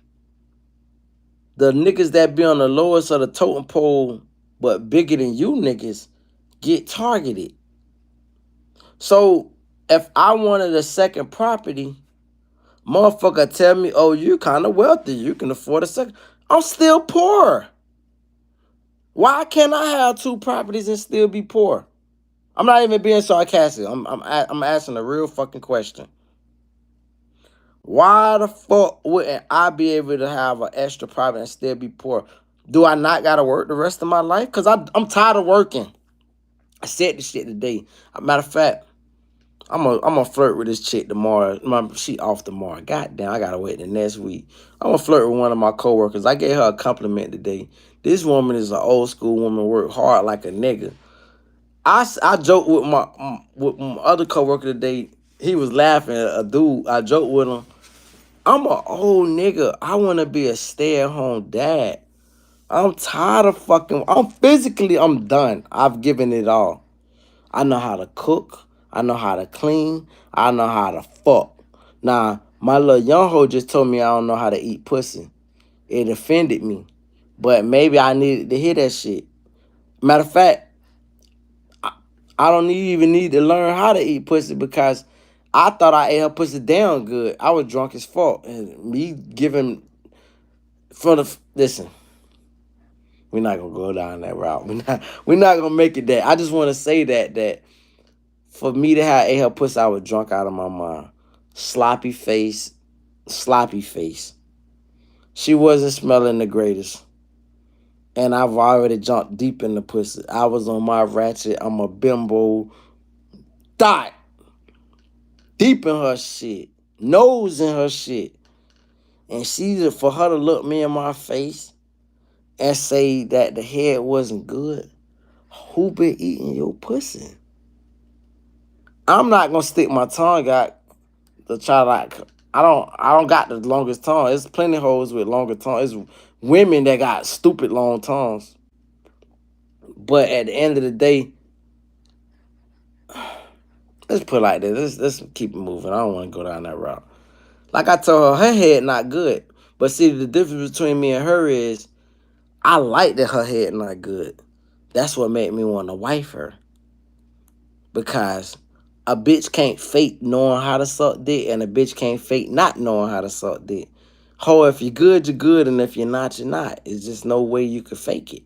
the niggas that be on the lowest of the totem pole but bigger than you niggas get targeted. So if I wanted a second property, motherfucker tell me, oh, you kind of wealthy, you can afford a second. I'm still poor. Why can't I have 2 properties and still be poor? I'm not even being sarcastic. I'm asking a real fucking question. Why the fuck wouldn't I be able to have an extra property and still be poor? Do I not gotta work the rest of my life? Because I'm tired of working. I said this shit today. Matter of fact, I'm gonna flirt with this chick tomorrow. She off tomorrow. Goddamn, I gotta wait the next week. I'm gonna flirt with one of my coworkers. I gave her a compliment today. This woman is an old school woman, work hard like a nigga. I joked with my other coworker today. He was laughing at a dude. I joked with him. I'm an old nigga. I want to be a stay-at-home dad. I'm tired of I'm done. I've given it all. I know how to cook. I know how to clean. I know how to fuck. Now, my little young hoe just told me I don't know how to eat pussy. It offended me. But maybe I needed to hear that shit. Matter of fact, I don't even need to learn how to eat pussy because I thought I ate her pussy down good. I was drunk as fuck. And me giving listen, we're not gonna go down that route. We're not gonna make it that. I just wanna say that for me to have ate her pussy, I was drunk out of my mind. Sloppy face. She wasn't smelling the greatest. and I've already jumped deep in the pussy. I was on my ratchet. I'm a bimbo. Dot. Deep in her shit. Nose in her shit. And for her to look me in my face and say that the head wasn't good, who been eating your pussy? I'm not gonna stick my tongue out to try like I don't got the longest tongue. There's plenty of hoes with longer tongues. It's women that got stupid long tongues. But at the end of the day, let's put it like this. Let's keep it moving. I don't want to go down that route. Like I told her, her head not good. But see, the difference between me and her is I like that her head not good. That's what made me want to wife her. Because a bitch can't fake knowing how to suck dick, and a bitch can't fake not knowing how to suck dick. Ho, if you're good, you're good, and if you're not, you're not. It's just no way you could fake it.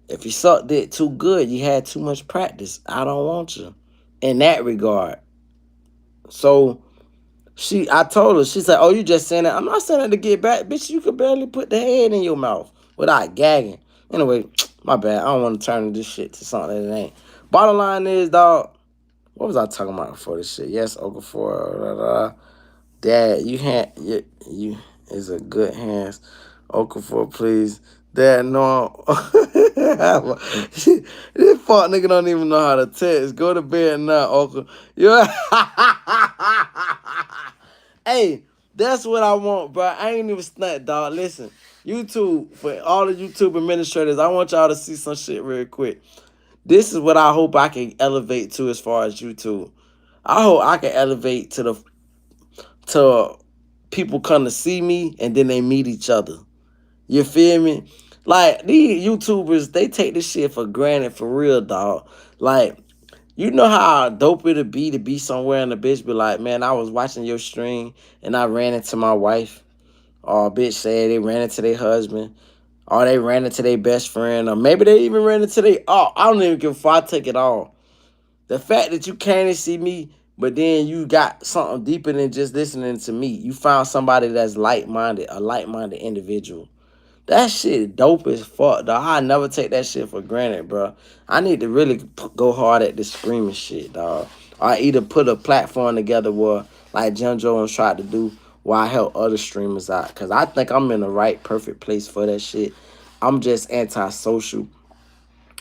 If you suck dick too good, you had too much practice. I don't want you. In that regard. So I told her, she said, "Oh, you just saying that." I'm not saying that to get back. Bitch, you could barely put the head in your mouth without gagging. Anyway, my bad. I don't want to turn this shit to something that it ain't. Bottom line is, dog, what was I talking about before this shit? Yes, Okafor. Dad, you is a good hands. Okafor, please. Dad, no. This fuck nigga don't even know how to text. Go to bed now, Okafor. You. Hey, that's what I want, bro. I ain't even stunt, dog. Listen, YouTube, for all the YouTube administrators, I want y'all to see some shit real quick. This is what I hope I can elevate to as far as YouTube. I hope I can elevate to people come to see me and then they meet each other. You feel me? Like, these YouTubers, they take this shit for granted for real, dog. Like, you know how dope it'd be to be somewhere and the bitch be like, "Man, I was watching your stream and I ran into my wife." Or a bitch said they ran into their husband. Or they ran into their best friend. Or maybe they even ran into their... Oh, I don't even give a fuck. I take it all. The fact that you can't see me, but then you got something deeper than just listening to me. You found somebody that's like-minded, a like-minded individual. That shit dope as fuck, dog. I never take that shit for granted, bro. I need to really go hard at this streaming shit, dog. Or either put a platform together where, like Jim Jones tried to do, where I help other streamers out. Because I think I'm in the right, perfect place for that shit. I'm just antisocial,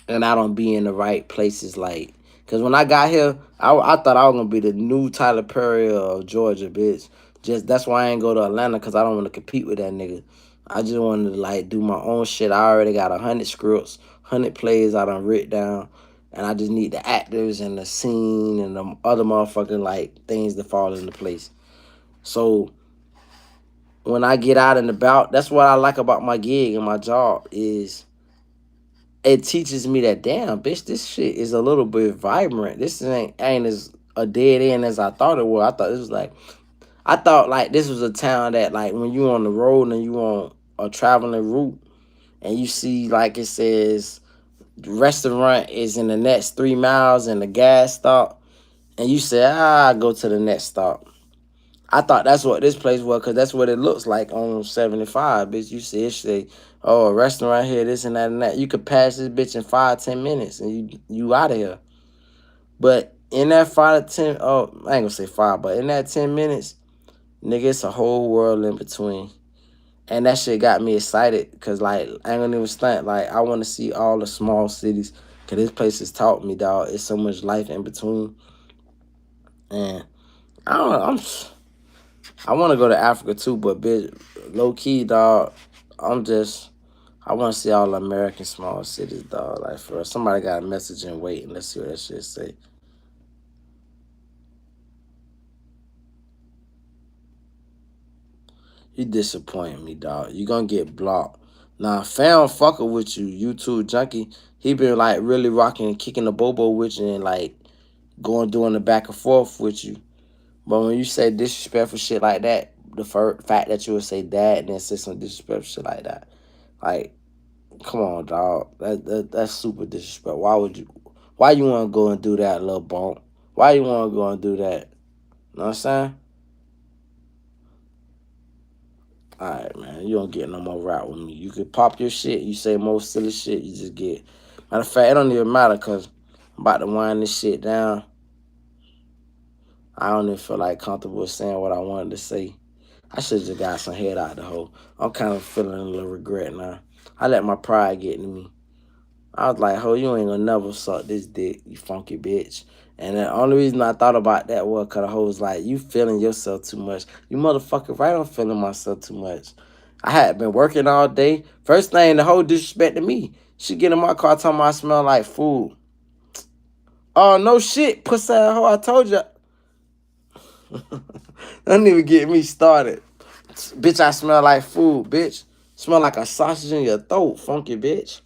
and I don't be in the right places, like... Because when I got here, I thought I was going to be the new Tyler Perry of Georgia, bitch. Just that's why I ain't go to Atlanta, because I don't want to compete with that nigga. I just wanted to, like, do my own shit. I already got 100 scripts, 100 plays I done written down. And I just need the actors and the scene and the other motherfucking, like, things to fall into place. So when I get out and about, that's what I like about my gig and my job is... It teaches me that, damn, bitch, this shit is a little bit vibrant. This ain't as a dead end as I thought it was. I thought like this was a town that, like, when you on the road and you on a traveling route and you see, like, it says restaurant is in the next 3 miles and the gas stop, and you say, I go to the next stop. I thought that's what this place was, because that's what it looks like on 75, bitch. You see it say, oh, a restaurant here, this and that and that. You could pass this bitch in 5-10 minutes and you out of here. But in that 5 to 10, oh, I ain't gonna say 5, but in that 10 minutes, nigga, it's a whole world in between. And that shit got me excited, because, like, I ain't gonna even stunt. Like, I want to see all the small cities, because this place has taught me, dog, it's so much life in between. And I don't know, I want to go to Africa too, but bitch, low key, dog, I want to see all the American small cities, dog. Like, for real. Somebody got a message and wait, and let's see what that shit say. You disappoint me, dog. You gonna get blocked. Now, fam fucker with you, YouTube junkie. He been, like, really rocking and kicking the bobo with you and, like, doing the back and forth with you. But when you say disrespectful shit like that, the fact that you would say that and then say some disrespectful shit like that, like, come on, dog. That's super disrespectful. Why you want to go and do that, little bump? Why you want to go and do that? You know what I'm saying? Alright, man. You don't get no more rap with me. You could pop your shit. You say more silly shit. You just get. Matter of fact, it don't even matter because I'm about to wind this shit down. I don't even feel like comfortable saying what I wanted to say. I should have just got some head out the hole. I'm kind of feeling a little regret now. I let my pride get to me. I was like, ho, you ain't gonna never suck this dick, you funky bitch. And the only reason I thought about that was because the hoe was like, you feeling yourself too much. You motherfucker right, I'm feeling myself too much. I had been working all day. First thing, the hoe disrespected me. She get in my car talking about I smell like food. Oh, no shit, pussy ass hoe, I told you. Don't even get me started. Bitch, I smell like food, bitch. Smell like a sausage in your throat, funky bitch.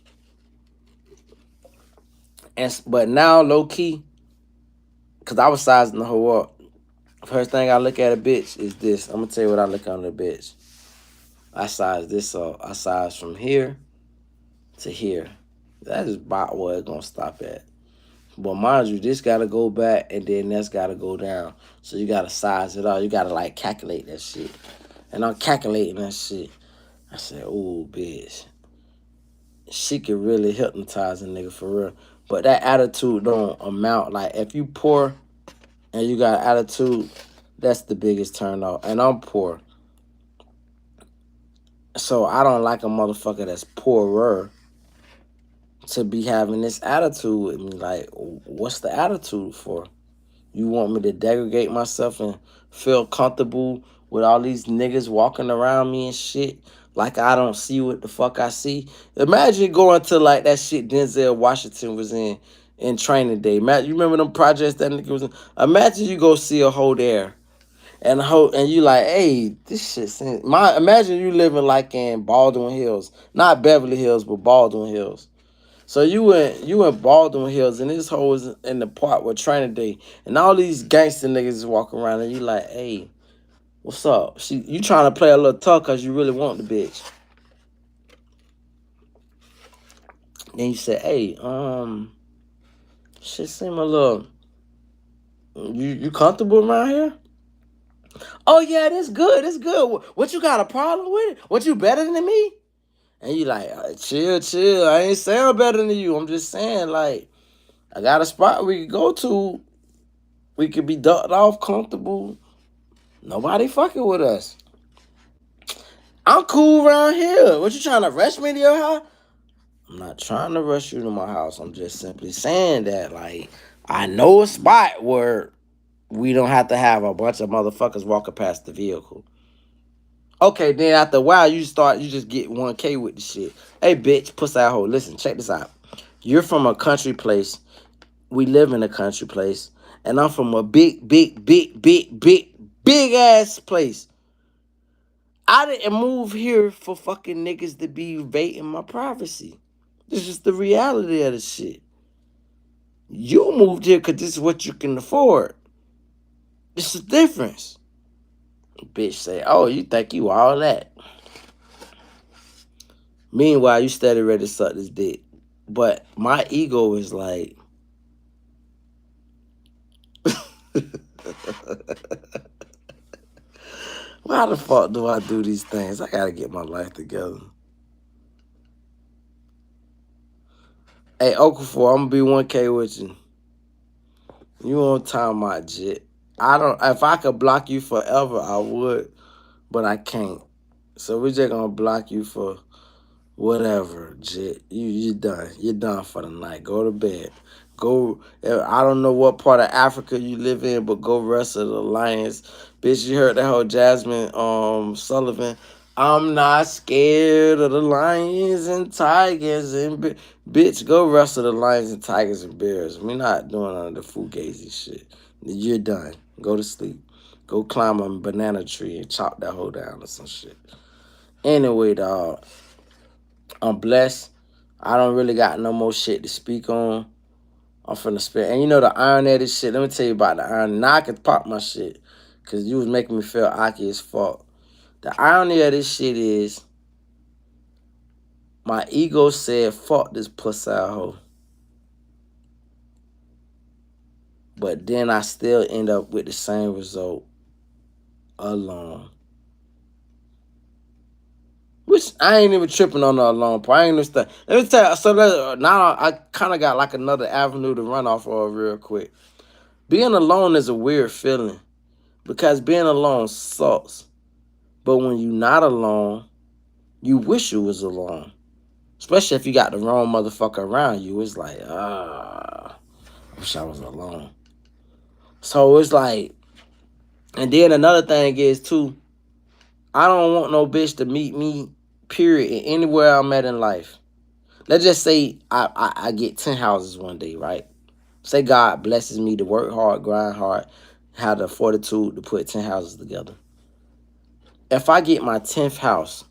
But now, low key, cause I was sizing the hoe up. First thing I look at a bitch is this. I'm gonna tell you what I look on the bitch. I size this up. I size from here to here. That is about where it's gonna stop at. But mind you, this gotta go back and then that's gotta go down. So you gotta size it up. You gotta like calculate that shit. And I'm calculating that shit. I said, ooh, bitch. She could really hypnotize a nigga for real. But that attitude don't amount. Like if you poor and you got attitude, that's the biggest turn off. And I'm poor. So I don't like a motherfucker that's poorer to be having this attitude with me. Like, what's the attitude for? You want me to degrade myself and feel comfortable with all these niggas walking around me and shit? Like I don't see what the fuck I see. Imagine going to like that shit Denzel Washington was in Training Day. Imagine, you remember them projects that nigga was in? Imagine you go see a hoe there. And you like, hey, this shit. Imagine you living like in Baldwin Hills, not Beverly Hills, but Baldwin Hills. So you in Baldwin Hills, and this hoe is in the park with Training Day, and all these gangster niggas is walking around, and you like, hey, what's up? You trying to play a little tough because you really want the bitch. Then you say, hey, shit seem a little. You comfortable around here? Oh yeah, that's good. It's good. What you got a problem with it? What you better than me? And you like, chill. I ain't saying better than you. I'm just saying, like, I got a spot we could go to. We could be ducked off, comfortable. Nobody fucking with us. I'm cool around here. What you trying to rush me to your house? I'm not trying to rush you to my house. I'm just simply saying that, like, I know a spot where we don't have to have a bunch of motherfuckers walking past the vehicle. Okay, then after a while, you just get 1K with the shit. Hey, bitch, pussy asshole. Listen, check this out. You're from a country place. We live in a country place. And I'm from a big ass place. I didn't move here for fucking niggas to be invading my privacy. This is the reality of the shit. You moved here because this is what you can afford. This is the difference. Bitch say, oh, you think you all that. Meanwhile, you steady ready to suck this dick. But my ego is like, why the fuck do I do these things? I gotta get my life together. Hey, Okafor, I'm gonna be 1K with you. You on time, my jit. If I could block you forever, I would, but I can't. So we're just gonna block you for whatever, jit. You done. You're done for the night. Go to bed. Go. I don't know what part of Africa you live in, but go wrestle the lions. Bitch, you heard that whole Jasmine Sullivan. I'm not scared of the lions and tigers and bitch, go wrestle the lions and tigers and bears. We're not doing none of the fugazi shit. You're done. Go to sleep. Go climb a banana tree and chop that hole down or some shit. Anyway, dog. I'm blessed. I don't really got no more shit to speak on. I'm finna spit. And you know the irony of this shit, let me tell you about the irony. Now I can pop my shit. Cause you was making me feel icky as fuck. The irony of this shit is my ego said, fuck this pussy hoe. But then I still end up with the same result alone. Which I ain't even tripping on the alone part. I ain't understand. Let me tell you. So now I kind of got like another avenue to run off of real quick. Being alone is a weird feeling because being alone sucks. But when you're not alone, you wish you was alone. Especially if you got the wrong motherfucker around you. It's like, I wish I was alone. So it's like, and then another thing is too, I don't want no bitch to meet me, period, anywhere I'm at in life. Let's just say I get 10 houses one day, right? Say God blesses me to work hard, grind hard, have the fortitude to put 10 houses together. If I get my 10th house,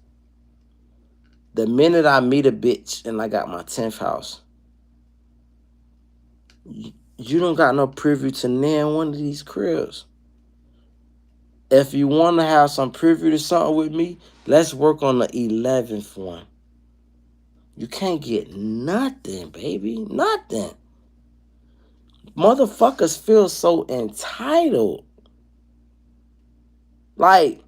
the minute I meet a bitch and I got my 10th house, you don't got no privy to none one of these cribs. If you want to have some privy to something with me, let's work on the 11th one. You can't get nothing, baby. Nothing. Motherfuckers feel so entitled. Like,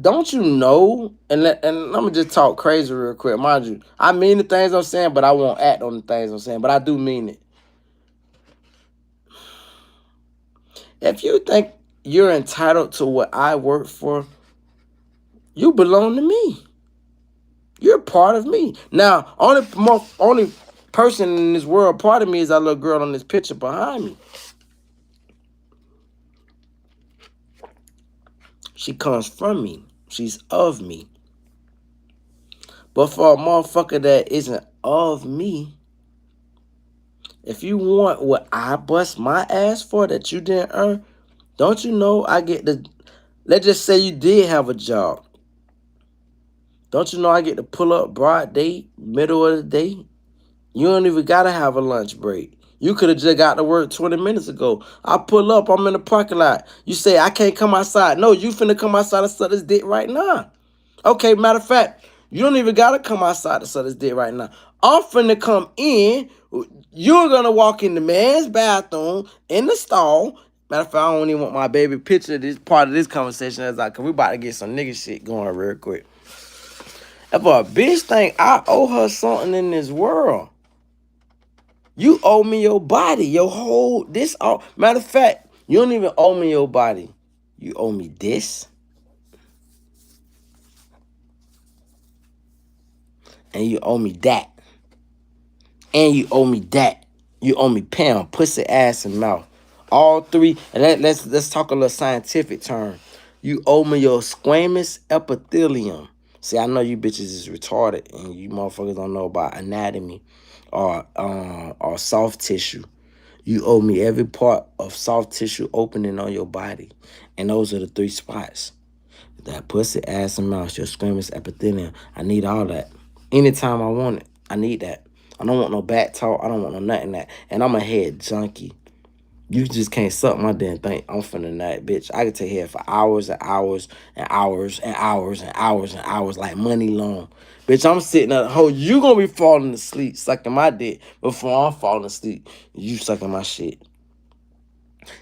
don't you know? And let me just talk crazy real quick. Mind you, I mean the things I'm saying, but I won't act on the things I'm saying. But I do mean it. If you think you're entitled to what I work for, you belong to me. You're part of me. Now, only person in this world part of me is that little girl on this picture behind me. She comes from me. She's of me. But for a motherfucker that isn't of me, if you want what I bust my ass for that you didn't earn, don't you know I get the... Let's just say you did have a job. Don't you know I get to pull up broad day, middle of the day? You don't even got to have a lunch break. You could have just got to work 20 minutes ago. I pull up, I'm in the parking lot. You say, I can't come outside. No, you finna come outside and suck this dick right now. Okay, matter of fact, you don't even got to come outside to suck this dick right now. I'm finna come in. You're going to walk in the man's bathroom, in the stall. Matter of fact, I don't even want my baby picture this part of this conversation as because we about to get some nigga shit going real quick. If a bitch think I owe her something in this world, you owe me your body, your whole, this all. Matter of fact, you don't even owe me your body. You owe me this. And you owe me that. And you owe me that. You owe me pound, pussy, ass, and mouth. All three. And let's talk a little scientific term. You owe me your squamous epithelium. See, I know you bitches is retarded and you motherfuckers don't know about anatomy or soft tissue. You owe me every part of soft tissue opening on your body. And those are the three spots. That pussy, ass, and mouth, your squamous epithelium. I need all that. Anytime I want it, I need that. I don't want no back talk. I don't want no nothing that. And I'm a head junkie. You just can't suck my damn thing. I'm finna nut, bitch. I can take head for hours and hours and hours and hours and hours and hours like money long. Bitch, I'm sitting at home. You gonna be falling asleep sucking my dick before I'm falling asleep. You sucking my shit.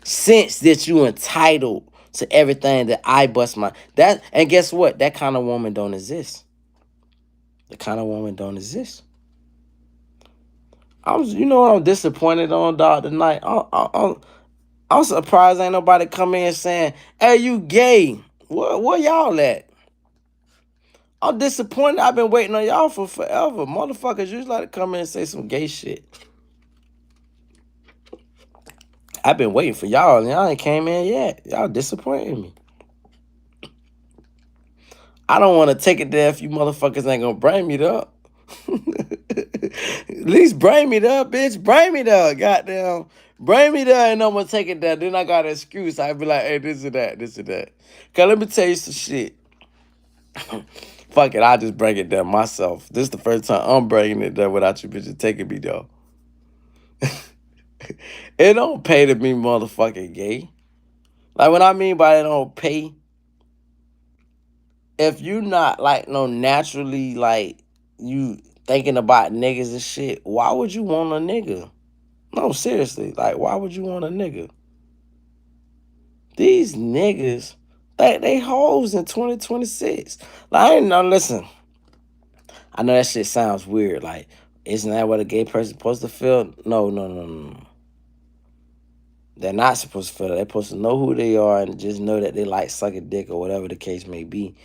Since that you entitled to everything that I bust my... That, and guess what? That kind of woman don't exist. The kind of woman don't exist. You know what I'm disappointed on, dog, tonight? I'm surprised ain't nobody come in saying, hey, you gay. Where y'all at? I'm disappointed. I've been waiting on y'all for forever. Motherfuckers usually like to come in and say some gay shit. I've been waiting for y'all, and y'all ain't came in yet. Y'all disappointing me. I don't want to take it there if you motherfuckers ain't gonna bring me up. At least bring me there, bitch. Bring me there, goddamn. Bring me there and I'm gonna take it there. Then I got an excuse. I be like, hey, this and that, this and that. Cause let me tell you some shit. Fuck it, I'll just bring it there myself. This is the first time I'm bringing it there without you bitches taking me though. It don't pay to be motherfucking gay. Like what I mean by it don't pay. If you not like no naturally like you thinking about niggas and shit, why would you want a nigga? No, seriously, like why would you want a nigga? These niggas Like, they hoes in 2026. Like, I ain't know, listen, I know that shit sounds weird. Like, isn't that what a gay person supposed to feel? No, no, no, no, no. They're not supposed to feel that. They're supposed to know who they are and just know that they like sucking dick or whatever the case may be.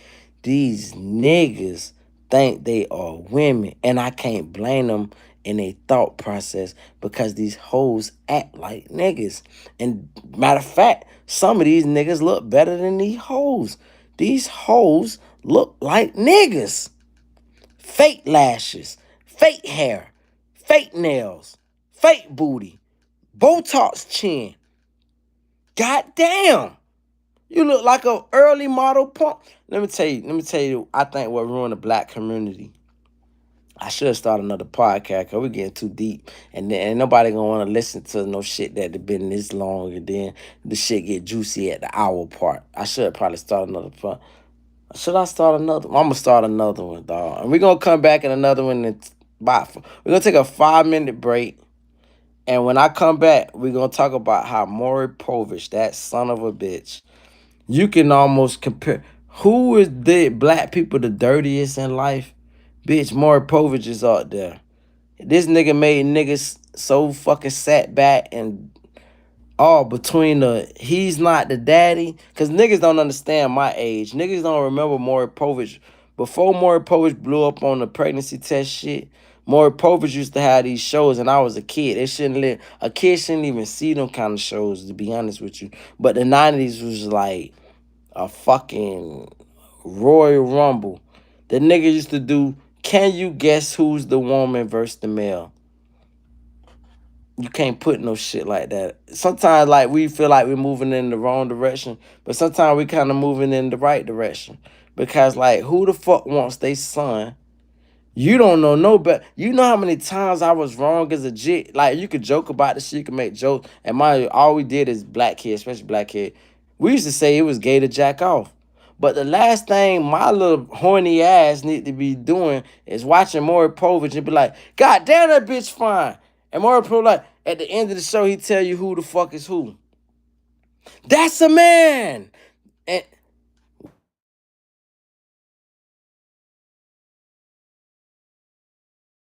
These niggas think they are women, and I can't blame them in a thought process because these hoes act like niggas. And matter of fact, some of these niggas look better than these hoes. These hoes look like niggas. Fake lashes, fake hair, fake nails, fake booty, Botox chin. God damn. You look like a early model punk. Let me tell you, I think what ruined the black community. I should start another podcast because we're getting too deep. And then ain't nobody gonna want to listen to no shit that have been this long and then the shit get juicy at the hour part. I should probably start another part. Should I start another one? I'm gonna start another one, dog. And we're gonna come back in another one and we're gonna take a 5-minute break. And when I come back, we're gonna talk about how Maury Povich, that son of a bitch, you can almost compare who is the black people the dirtiest in life? Bitch, Maury Povich is out there. This nigga made niggas so fucking sat back and all between the he's not the daddy. Cause niggas don't understand my age. Niggas don't remember Maury Povich. Before Maury Povich blew up on the pregnancy test shit, Maury Povich used to have these shows and I was a kid. A kid shouldn't even see them kind of shows, to be honest with you. But the 90s was like a fucking Royal Rumble. The nigga used to do, can you guess who's the woman versus the male? You can't put no shit like that. Sometimes like we feel like we're moving in the wrong direction, but sometimes we kind of moving in the right direction. Because like who the fuck wants their son? You don't know no better. You know how many times I was wrong as a jit. Like you could joke about the shit, you can make jokes. And all we did is black kids, especially black kid. We used to say it was gay to jack off. But the last thing my little horny ass need to be doing is watching Maury Povich and be like, God damn, that bitch fine. And Maury Povich, like, at the end of the show, he tell you who the fuck is who. That's a man. And